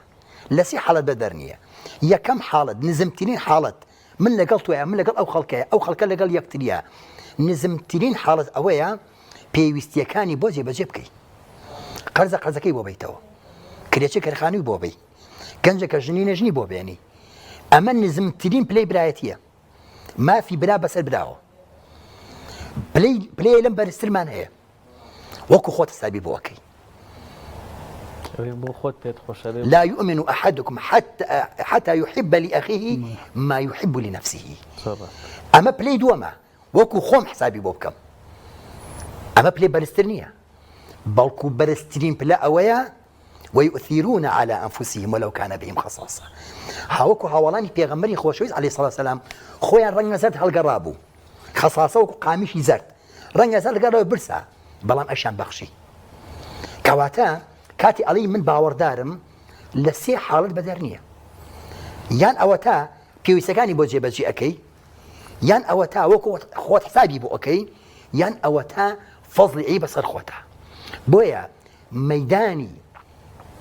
[SPEAKER 4] لە سێ حاڵەت بە دەرنیە یەکەم حاڵەت نزمترین حاڵەت من لەگەڵ تۆیە من لەگەڵ ئەو خەڵکەیە ئەو خەڵکە لەگەڵ یەکتریە نزمترین حاڵەت ئەوەیە پێویستیەکانی بۆ جێبەجێ بکەیت قەرزەکەی بۆ بیتەوە کرێچە کەرخانەی بۆ بی گەنجەکە ژنی نەژنی بۆ بێنی ئەمە نزمترین پلەی برایەتیە ما في بلا بەسەر براوە پلەی لەم بەرزترمان هەیە وەکو خۆت حسابی بۆکەی
[SPEAKER 1] بۆ خۆت پێت خۆشە بێ
[SPEAKER 4] لا يؤمن أحدكم حتى يحب لأخيه ما يحب لنفسه أما بلاي دوما وكو خوم حسابي بوبكم أما بلاي بلسترنية بلكو بلسترين بلا أويا ويؤثرون على أنفسهم ولو كان بهم خصاصة هاوكو هاولاني بيغمري خوشويز عليه الصلاة والسلام خويا رنگ زرد هالقرابو خصاصة وكو قامشي زرد رنگ زرد هالقرابو برسا بلام أشان بخشي كواتا كاتي علي من باوردارم لسي حالت بدرنية يان أوتا بيويسكاني بو جيبجي أكي يان أوتا وكو خوت حسابي بو أكي يان أوتا فضل عيب صار خوتا بويا ميداني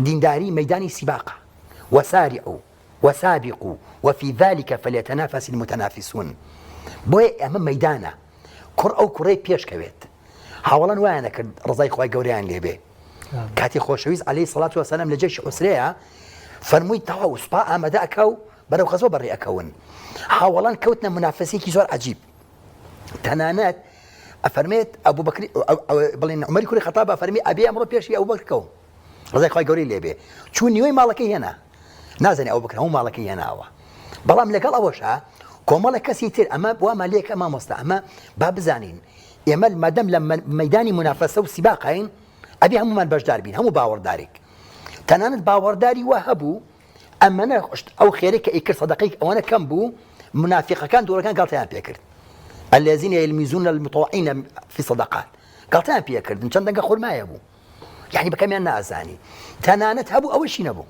[SPEAKER 4] دينداري ميداني سباقة وسارعوا وسابقوا وفي ذلك فليتنافس المتنافسون بويا أمام ميدانا كر أو كري بيش كويت حاولا وانا كرد رزاي خواي قوريان ليبي كاتي خوشويز عليه الصلاة والسلام لجيش أسرية فرموي تاو سبا أمدا أكو برو خزو بري أكون حاولان كوتنا منافسي كي زور عجيب تنانات أفرميت أبو بكر بلين عمر كوري خطاب أفرمي أبي أمر بيشي أبو بكر كون رزاي خواي قوري ليبي شو نيوي مالكي هنا نازني أبو بكر هو مالكي هنا أوا بلام لقال أوشها كومالك كسيتر أما وما ليك أما مصلح أما باب زانين يمل مادام لما ميداني منافسة وسباقين أبي هم من بجدار بين هم باوردارك تنانت باورداري وهبوا أما أنا أو خيرك إكر صدقيك أو أنا كم بو منافقة كان دورة كان قالتها بيكر الذين يلمزون المطوعين في صدقات قالتها بيكر إن كان دقة ما يبو يعني بكم الناس يعني تنانت هبوا أول شيء نبو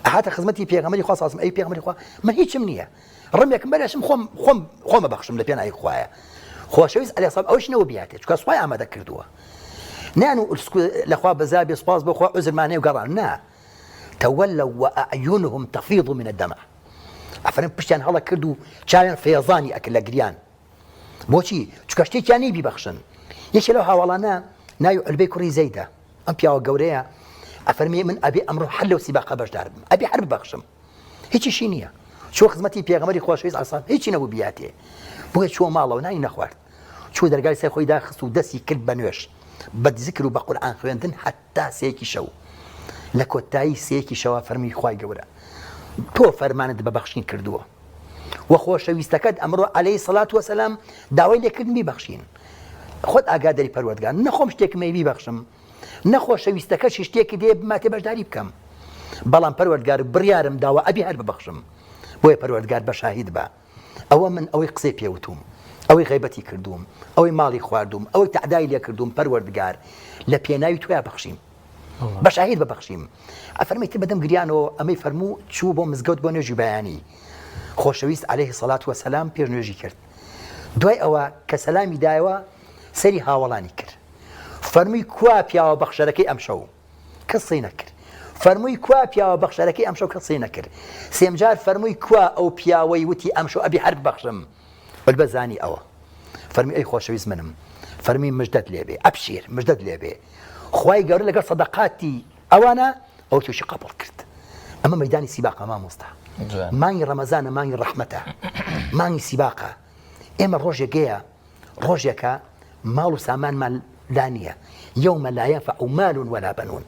[SPEAKER 4] حتى خدمتي بيغمري خاص أصلا أي بيغمري خاص من هيك منية رميك مبلاش خم بخشم لبينا أي خوايا خوشويز عليه صاب أول شيء نو بياتش كاسواي عم ذكرتوها نانو الأخوة بزابي صباص بأخوة عزر معني وقرأ نا تولوا وأعينهم تفيض من الدمع أفرم بشتان هلا كردو شاين فيضاني أكل لقريان بوشي شكاشتي كاني بيبخشن يشي لو حوالانا نايو البيكوري زيدة أم بياو قوريا أفرمي من أبي أمره حلو سباقة باش دارب أبي حرب بخشم هيك شينية شو خدمتي بيغمري خوشويز على صاب هيك نبو بياتي بوي شو ماله وناي نخوارد شو درجال سيخوي داخل ودسي كل بنوش بتذكروا بقرآن خويندن حتى سيكي شو لكوتاي سيكي شو فرمي خواي جورا تو فرمانت ببخشين كردوه وخوش ويستكد أمره عليه الصلاة والسلام دعوي لك كدن ببخشين خد أقادري پروردگار نخوم شتيك ما ببخشم نخوش ويستكد شتيك دي ما تباش داري بكم بلان پروردگار بريارم دعوة أبي هر ببخشم بوي پروردگار بشاهد با أو من أو قصي بيوتوم أو غيبتي كردوم أو مالي خواردوم أو تعداي لي كردوم پروردگار لبيناوي تويا بخشيم بشاهد ببخشيم أفرميت بدم قريانو أمي فرمو شو بو مزقود بو نجي بياني خوشويست عليه الصلاة والسلام بير نجي كرد دوي أوا كسلامي دايوا سري هاولاني كر فرمي كوا بياو بخشركي أمشو كصي نكر فرمي كوا بياو بخشركي أمشو كصي نكر سيمجار فرمي كوا أو بياوي وتي أمشو أبي حرب بخشم والبزاني أوا فرمي أي خوشويز منهم فرمي مجدد ليبي أبشير مجدد ليبي خواي قالوا لك صدقاتي أوانا أو توشي قبل كرت أما ميداني سباقة ما مصلح ماني رمضان ماني رحمته ماني سباقة إما روجيكا مال سامان مال دانية يوم لا ينفع مال ولا بنون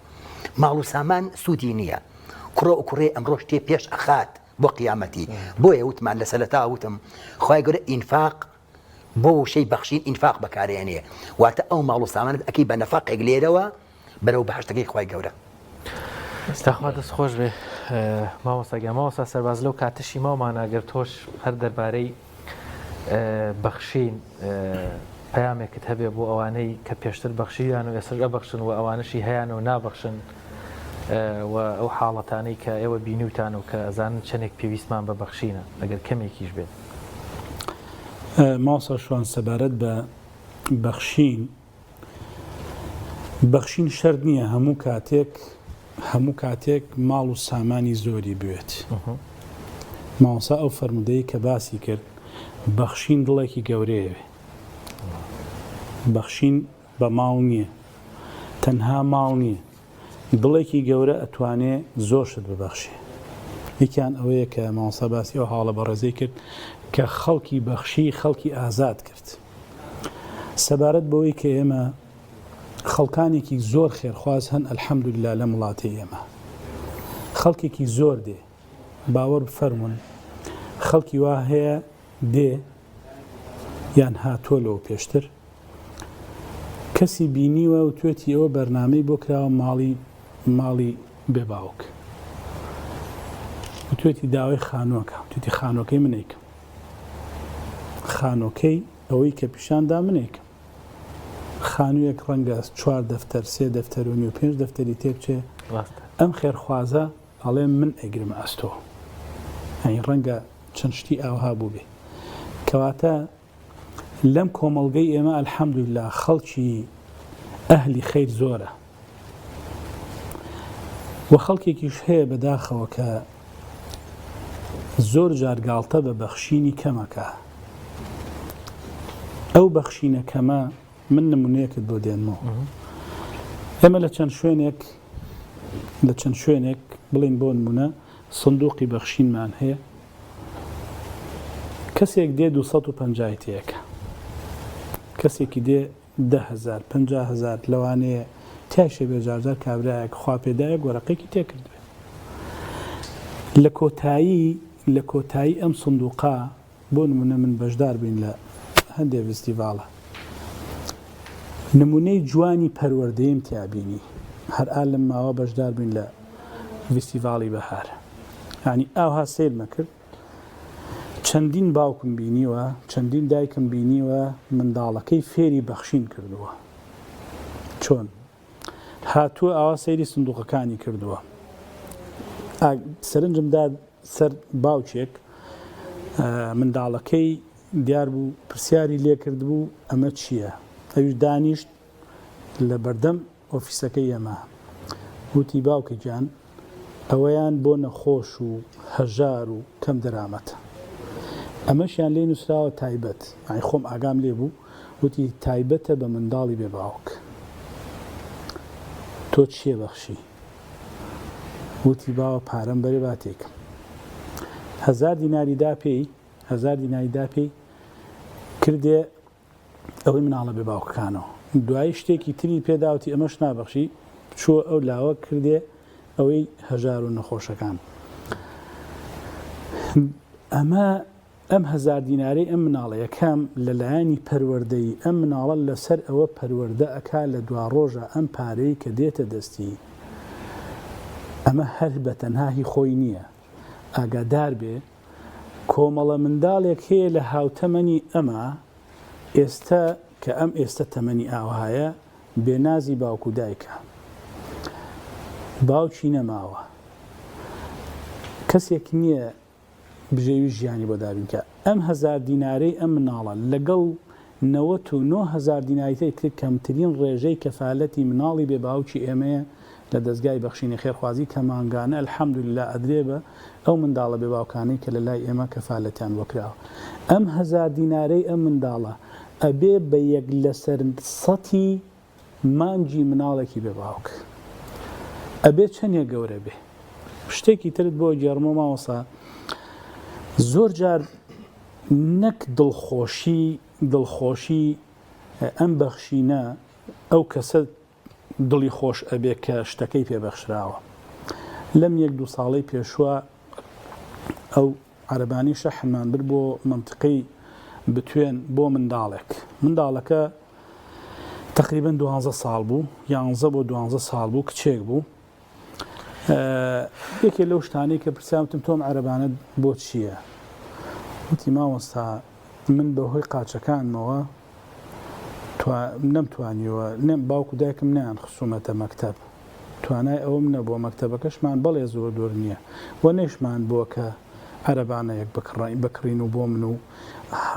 [SPEAKER 4] مال سامان سودينية كرو أمروش تي بيش أخات بو قيامتي بو يوت مع لسلتا وتم خواي قالوا إنفاق بو شيء بخشين إنفاق بكاريانية واتا أو مالو سامان أكيد بنفاق إقليدوا بلو بحشتكي خواي قورا
[SPEAKER 1] استخوات دست خوش به ماوسا سرباز لو کاتشی ما ناگر توش هر درباره بخشین پیامێکت هەبێ بۆ ئەوانەی کە پێشتر بەخشیان و ئێستا ئەبەخشن و ئەوانەشی هەیەن و نابەخشن و ئەو حاڵەتانەی کە ئێوە بینیوتان و کە ئەزانن چەندێک پێویستمان بە بەخشینە ئەگەر کەمێکیش بێت.
[SPEAKER 5] ماوسا شوان سەبارەت بە بەخشین شەرت نییە هەموو کاتێک ماڵ و سامانی زۆری بوێت. ماوسا ئەو فەرمودەی کە باسی کرد بەخشین دڵێکی گەورەیە بەخشین بە ماڵ نییە تەنها ماڵ نییە دڵێکی گەورە ئەتوانێ زۆر شت ببەخشێ. یەکیان ئەوەیە کە ماوسا باسی ئەو حاڵە بەڕێزەی کرد کە خەڵکی بەخشی خەڵکی ئازاد کرد سەبارەت بەوەی کە ئێمە خەڵکانێکی زۆر خێرخواز هەن ئەلحەمدوللا لە وڵاتی ئێمە خەڵکێکی زۆر دێ باوەڕ بفەرمونون خەڵکی وا هەیە دێ یان هاتۆ لەوە پێشتر کەسی بینیوە و توێتی ئەوە بەرنامەی بۆ کراوە ماڵی بێباوک و توێتی داوای خانووەکە توێتی خانۆکەی منێکم خانۆکەی ئەوەی کە پیشاندا منێکم خانوویەک ڕەنگە 4 دەفتەر 3 دەفتەر و 5 دەفتەری تێبچێ ئەم خێرخوازە ئەڵێ من ئەگرمە ئەستۆ ئەین ڕەنگە چەند شتی ئاوها بوو بێ کەواتە لەم کۆمەڵگەی ئێمە ئەلحەمدوللا خەڵکی ئەهلی خەیر زۆرە و خەڵکێکیش هەیە بەداخەوە کە زۆر جارگاڵتە بە بەخشینی کەمەکە ئەو بەخشینە کەمە من نمونەیەکت بۆ دێنمەوە ئێمە لە چەند شوێنێک بڵین بۆ نمونە سندوقی بەخشینمان هەیە کەسێک دێ 250 تەیەکە کەسێکی دێ 10,000 50,000 لەوانەیە تاشێ بێجارجار کابراایەک خوا پێدایە گۆرەقێکی تێکردوێ لە کۆتایی ئەم سندوقا بۆ نمونە من بەشدار بین لە هەندێک فستیڤاڵە نمونەی جوانی پەروەردەیم تیابینی هەرئا لەم ماوە بەشدار بین لە فستیڤاڵی بەهار یعنی ئاوها سیرمە کرد چەندین باوکم بینیوە چەندین دایکم بینیوە منداڵەکەی فێری بەخشین کردووە چۆن هاتووە ئاوا سەیری سندوقەکانی کردووە سەرنجمدا سەر باوچێک منداڵەکەی دیار بوو پرسیاری لێ کرد بوو ئەمە چییە ئەویش دانیشت لە بەردەم ئۆفیسەکەی ئێمە وتی باوکە گیان ئەوەیان بۆ نەخۆش و هەژار و کەم دەرامەتە ئەمەشیان لێ نووسراوە تایبەت ئای خۆم ئاگام لێ بوو وتی تایبەتە بە منداڵی بێ باوک تۆ چییە بەخشی وتی باوە پارەم بەرێ باتێکم 1000 دیناری دا پێی کردێ ئەوەی مناڵە بێ باوکەکانەوە دوایی شتێکی تری پێداوتی ئەمەش نابەخشی چووە ئەو لاوە کردێ ئەوەی هەژار و نەخۆشەکان ئەم 1000 دینارەی ئەم مناڵە یەکەم لەلایەنی پەروەردەی ئەم مناڵە لەسەر ئەوە پەروەردە ئەکا لە دوا ڕۆژە ئەم پارەی کە دێتە دەستی ئەمە هەر بەتەنها هی خۆی نییە ئاگادار بێ کۆمەڵە منداڵێک هەیە لە هاوتەمەنی ئەمە ئێستا کە ئەم ئێستا تەمەنی ئاوهایە بێنازی باوک و دایکە باوکی نەماوە کەسێک نییە بژێوی ژیانی بۆ دابینکە ئەم 1000 دینارەی ئەم مناڵە لەگەڵ 99,000 دیناریتەی تر کەمترین ڕێژەی کەفالەتی مناڵی بێ باوکی ئێمەیە لە دەستگای بەخشینی خێرخوازی کە مانگانە ئەلحەمدوللا ئەدرێ بە ئەو منداڵە بێ باوکانەی کە لە لای ئێمە کەفالەتیان وەکراوە ئەم 1000 دینارەی ئەم منداڵە ئەبێ بە یەک لەسەر 100 مانگی مناڵێکی بێ باوک ئەبێ چەندێک گەورە بێ شتێکی ترت بۆ گێڕمە ماوەسا زۆر جار نەک دڵخۆشی ئەم بەخشینە ئەو کەسە دڵی خۆش ئەبێ کە شتەکەی پێبەخشراوە لەم 1-2 ساڵەی پێشوە ئەو عەرەبانی شەحمان برد بۆ منتقەی بتوێن بۆ منداڵەکە تقریبا 12 ساڵ بوو 11 بۆ 12 ساڵ بوو کچێک بوو یەکێ لەو شتانەی کە پرسیامتم تۆم عەرەبانە بۆ چییە وتی مامۆستا من بەهۆی قاچەکانمەوە نەمتوانیوە باوکو دایکم نیان خسوومەتە مەکتەب توانای ئەوم نەبووە مەکتەبەکەشمان بەڵێ زۆر دوور نییە وە نێشمان بووە کە عەرەبانەیەک بکڕین و بۆ من و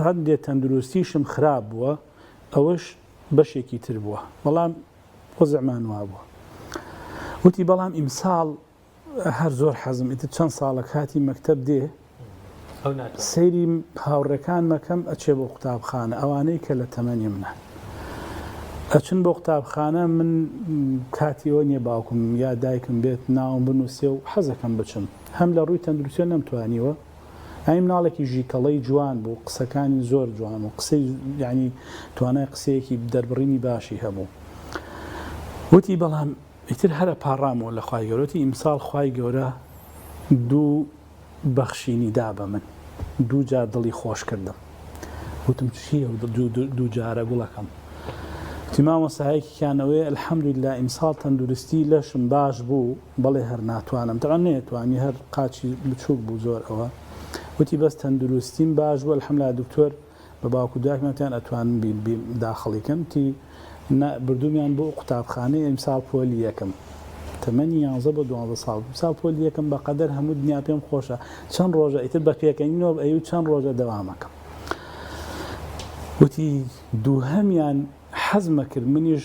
[SPEAKER 5] هەندێک تەندروستیشم خراپ بووە ئەوەش بەشێکی تر بووە بەڵام وەزعمان وا بووە وتی بەڵام ئیمساڵ هەر زۆر حەزم ئیتر چەند ساڵە کاتی مەکتەب دێ سەیری هاوڕێکان مەکەم ئەچێ بۆ قوتابخانە ئەوانەی کە لە تەمەنی منە ئەچن بۆ قوتابخانە من کاتیەوە نییە باوکم یا دایکم بێت ناوم بنووسێ و حەزەکەم بچم هەم لە ڕووی تەندروستیە نەمتوانیوە ئەی مناڵێکی ژیکەڵەی جوان بوو قسەکانی زۆر جوان و قسەی یعنی توانای قسەیەکی دەربڕینی باشی هەبوو وتی بەڵام ئیتر هەرە پاڕامەوە لە خوای گەورەتی ئیمساڵ خوای گەورە دوو بەخشینی دا بە من دوو جار دڵی خۆش کردم وتم چییە دوو جارە گوڵەکەم مامۆستایەکیانەوەی الحەمدوللا ئیمساڵ تەندروستی لەشم باش بوو بەڵێ هەر ناتوانم تەوان نێتوانی هەر قاچی بچووک بوو زۆر ئەوە وتی بەس تەندروستیم باش بوو الحەمدوللا دکتۆر بە باوکو دایکمانتیان ئەتوانم داخڵیکەم تی بردومیان بۆ قوتابخانەی ئیمساڵ پۆلی یەکەم تەمەنی 11 بە 12 ساڵ ساڵ پۆلی یەکەم بەقەدەر هەموو دنیا پێم خۆشە چەند ڕۆژە ئیتر بە پێکەنینەوە ئەو چەند ڕۆژە دەوامەکەم وتی دووهەمیان حەزمە کرد منیش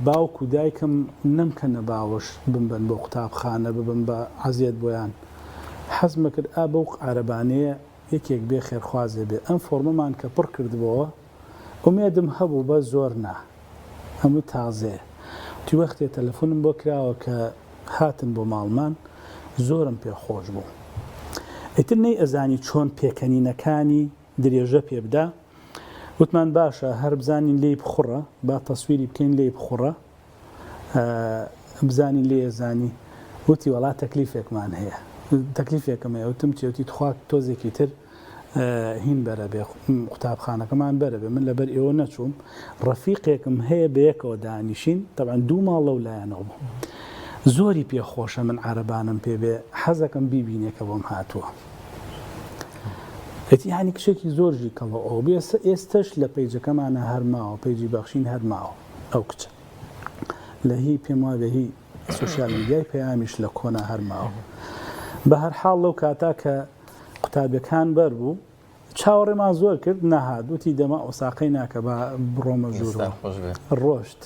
[SPEAKER 5] باوکو دایکم نەمکەنە باوەش بمبەن بۆ قوتابخانە ببم بە عەزیەت بۆیان حەزمە کرد بەو عەرەبانەیە یەکێک بێ خێرخوازێ بێ ئەم فۆرمەمان کە پڕ کردبەوە ئومێدم هەبوو بە زۆر نا هەموو تازەیە تی وەختێ تەلەفۆنم بۆ کراوە کە هاتن بۆ ماڵمان زۆرم پێ خۆش بوو ئیتر نەی ئەزانی چۆن پێکەنینەکانی درێژە پێ بدا وتمان باشە هەر بزانین لێی بخوڕە با تەسویری بکەین لێی بخوڕە بزانین لێ ئەزانی وتی وەڵا تەکلیفێکمان هەیە تەکلیفێکم هەیە وتم چێتی تخوا تۆزێکی تر هین بەرە بێ قوتابخانەکەمان بەرە بێ من لەبەر ئێوە نەچووم ڕەفیقێکم هەیە بەیەکەوە دانیشین تەبعاً دوو ماڵ لەو لایەنەوە بوو زۆری پێخۆشە من عەرەبانم پێ بێ حەزەکەم بیبینێکە بۆم هاتووە یعنی کشێکی زۆرژی کەڵە ئەو ئێستش لە پەیجەکەمانە هەرماوە پەیجی بەخشین هەرماوە ئەو کچە لە هی پێم وابێ هی سوشیال میدیای پەیامیش لە کۆنا هەرماوە بە هەر حاڵ لەو کاتا کە قوتابەکان بەر بوو چاوەڕێمان زۆر کرد نەهات وتی دەما ئۆساقەی ناکە بە بڕۆمە ژوورەوە ڕۆشت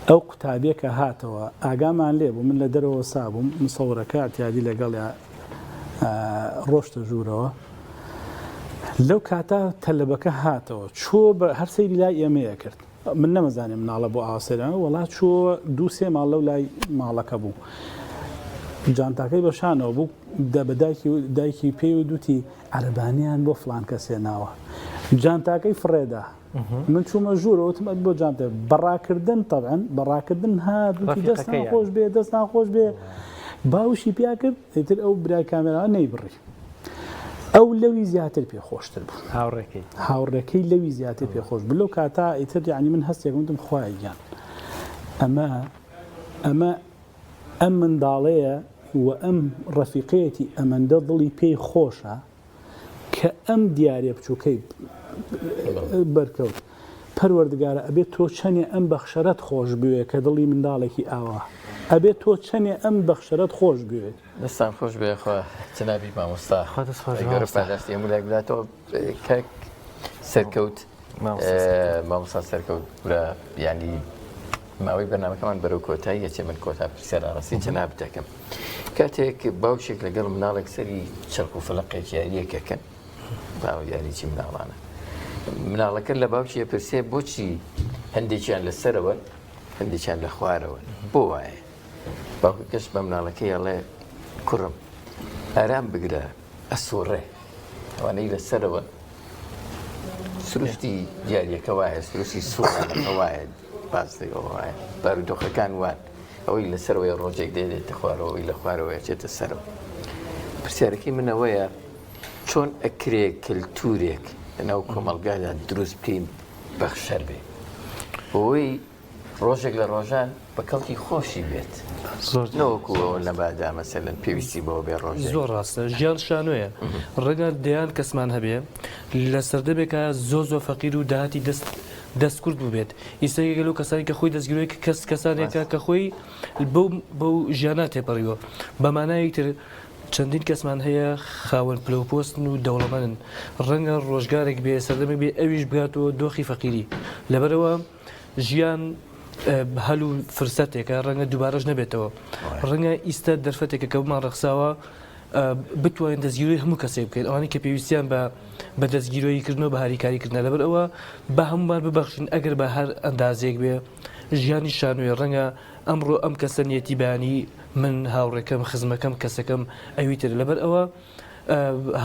[SPEAKER 5] ئەو قوتابیە کە هاتەوە ئاگامان لێ بوو من لە دەرەوە سابووم مسەورەکە ئەتیادی لەگەڵ ڕۆشتە ژوورەوە لەو کاتا تەلەبەکە هاتەوە چۆ هەر سەیری لای ئێمەیە کرد من نەمەزانێ مناڵە بۆ ئاسەرانە وڵات چۆ دوو سێ ماڵ لەو لای ماڵەکە بوو جانتاکەی بەشانەوە بوو بە دایکی پێی و دوتی عەرەبانیان بۆ فڵان کەسێ ناوە جانتاکەی فڕێدا من چوومە ژوورەوە وتم بۆ جانتە بەڕاکردن تەبعەن بەڕاکردن هاتوتی دەست ناخۆش بێ دەست ناخۆش بێ باوشی پیا کرد ئیتر ئەو برای کامێراوە نەیبڕی ئەو لەوی زیاتر پێخۆشتر بوو هاوڕێکەی لەوی زیاتر پێخۆش بلو کاتا ئیتر یعنی من هەستێک وتم خوای گیان ئەم منداڵەیە و ئەم ڕەفیقەتی ئەمەندە دڵی پێی خۆشە کە ئەم دیارە بچووکەی بەرکەوت پەروەردگارە ئەبێت تۆ چەنێ ئەم بەخشەرەت خۆش بوێ کە دڵی منداڵێکی ئاوا ئەبێت تۆ چەنێ ئەم بەخشەرەت خۆش بوێت
[SPEAKER 2] دەستان خۆش بێخوا جەنابی مامۆستا پاداستی هەموو لای بلاتەوە کەک سەرکەوت مامۆستا سەرکەوت ینی ماوەی بەرنامەکەمان بەرەو کۆتایی ئەچێ من کۆتا پرسیارە ڕاستی جەناب دەکەم کاتێک باوشێک لەگەڵ مناڵێک سەری چەرک و فەلەقێکی یاریەکەکەن باو یاریی مناڵانە مناڵەکە لە باوکیە پرسێ بۆچی هەندێکیان لەسەرەوە هەندێکیان لە خوارەوە بۆ وایە باوکە کەس بە مناڵەکەی ئەڵێ کوڕم ئارام بگرە ئەسوڕێ ئەوانەی لەسەرەوە سروشتی دیاریەکە وایە سروشتی سوڕانەکە وایە باسەوە وایە بارودۆخەکان وان ئەوەی لەسەرەوەی ڕۆژێک دێتە خوارەوەی لە خوارەوە چێتە سەرەوە پرسیارەکەی منەوەیە چۆن ئەکرێ کللتورێک لەناو کۆمەڵگادا دروست بکەین بەخشەر بێ بۆی ڕۆژێک لە ڕۆژان بە کەڵکی خۆشی بێت نەوەکوەوە لەبادا مەسەلەن پێویستی بەوە بێ ڕۆژ
[SPEAKER 3] زۆر ڕاستە ژیان شانۆیە ڕەنگە دەیان کەسمان هەبێ لە سەردەبێکە زۆ فەقیر و داهاتی دەستکورد بووبێت ئیسەیەگە لەو کەسانی کە خۆی دەستگیرۆی کەسانێکە کە خۆی بەو ژیانە تێپەڕیوە بەمانایەکتر چەندین کەسمان هەیە خاوەن پلەپۆستن و دەوڵەمەندن ڕەنگە ڕۆژگارێک بێ سەردەمێک بێ ئەویش بگاتەوە دۆخی فەقیری لەبەرەوە ژیان هەلو فرسەتێکە ڕەنگە دووبارەش نەبێتەوە ڕەنگە ئیستا دەرفەتێکە کە بمان ڕەخساوە بتوانین دەستگیرۆی هەموو کەسێک بکەین ئەوانەی کە پێویستیان بە دەستگیرۆییکردنەوە بە هاریکاریکردنە لەبەر ئەوە بە هەمومان ببەخشین ئەگەر بە هەر ئەندازێک بێ ژیانی شانوێ ڕەنگە ئەمڕۆ ئەم کەسە نیەتی بانی من هاوڕێکەم خزمەکەم کەسەکەم ئەویتر لەبەر ئەوە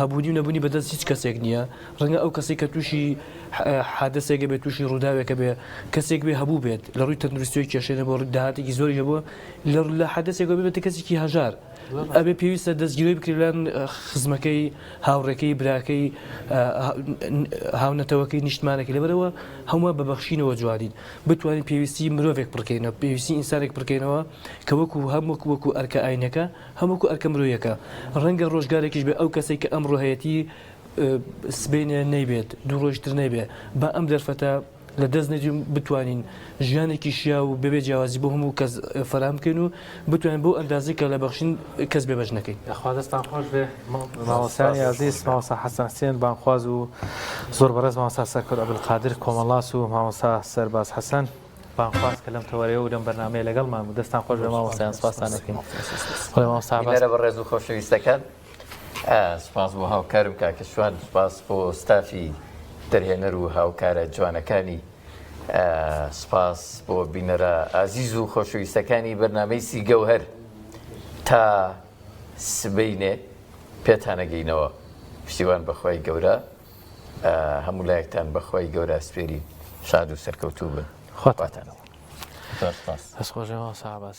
[SPEAKER 3] هەبوونی و نەبوونی بەدەست هیچ کەسێک نییە ڕەنگە ئەو کەسێک کە تووشی حادەسێکە بێت تووشی ڕووداوێکە بێ کەسێک بێ هەبوو بێت لە ڕووی تەندروستیەوەی کێشێنە بۆ داهاتێکی زۆری هەبووە لە حادەسێک بێت کەسێکی هەژار ئەبێ پێویستە دەستگیری بکرێن خزمەکەی هاوڕێکەی براکەی هاونەتەوەکەی نیشتمانەکە لەبەرەوە هەموو بەبەخشینەوە جوانین بتوانین پێویستی مرۆڤێک بڕکەینەوە پێویستی ئینسانێک بڕکەینەوە کە وەکو وەکو ئەرکە ئاینەکە هەمووکو ئەرکە مرۆیەکە ڕەنگە ڕۆژگارێکیش بێ ئەو کەسێک کە ئەمڕۆ هەیەتی سبینە نەیبێت دوو ڕۆژتر نەیبێت بە ئەم دەرفەتە لە دەست نەجیم بتوانین ژیانێکی شیا و بەبێ جیاوازی بۆ هەموو کەس فەرام بکەین و بتوانین بۆ ئەندازی کە لە بەخشین کەس بێبەش نەکەین
[SPEAKER 1] خوا دەستان خۆش بێ مامۆستای عەزیز مامۆستا حەسەن حوسێن بانخواز و زۆر بەڕێز مامۆستا سەرکەوت عەبدولقادر کۆمەڵاس و مامۆستا سەرباز حەسەن بانخواز کە لەم تەوەرەیە و لەم بەرنامەیە لەگەڵمان بوو دەستان خۆش بێ مامۆستایان سوپاسان دەکەین
[SPEAKER 2] لەرە بەڕێز و خۆشەویستەکان سپاس بۆ هاوکارم کاکە شوان سپاس بۆ ستافی دەرهێنەر و هاوکارە جوانەکانی سپاس بۆ بینەرە ئازیز و خۆشەویستەکانی بەرنامەی سیگەوهەر تا سبەینێ پێتانەگەینەوە پشتیوان بەخوای گەورە هەموو لایەکتان بەخوای گەورە سپێری شاد و سەرکەوتوو بن خواتانەوە
[SPEAKER 1] هەست خۆشەوە ساحباس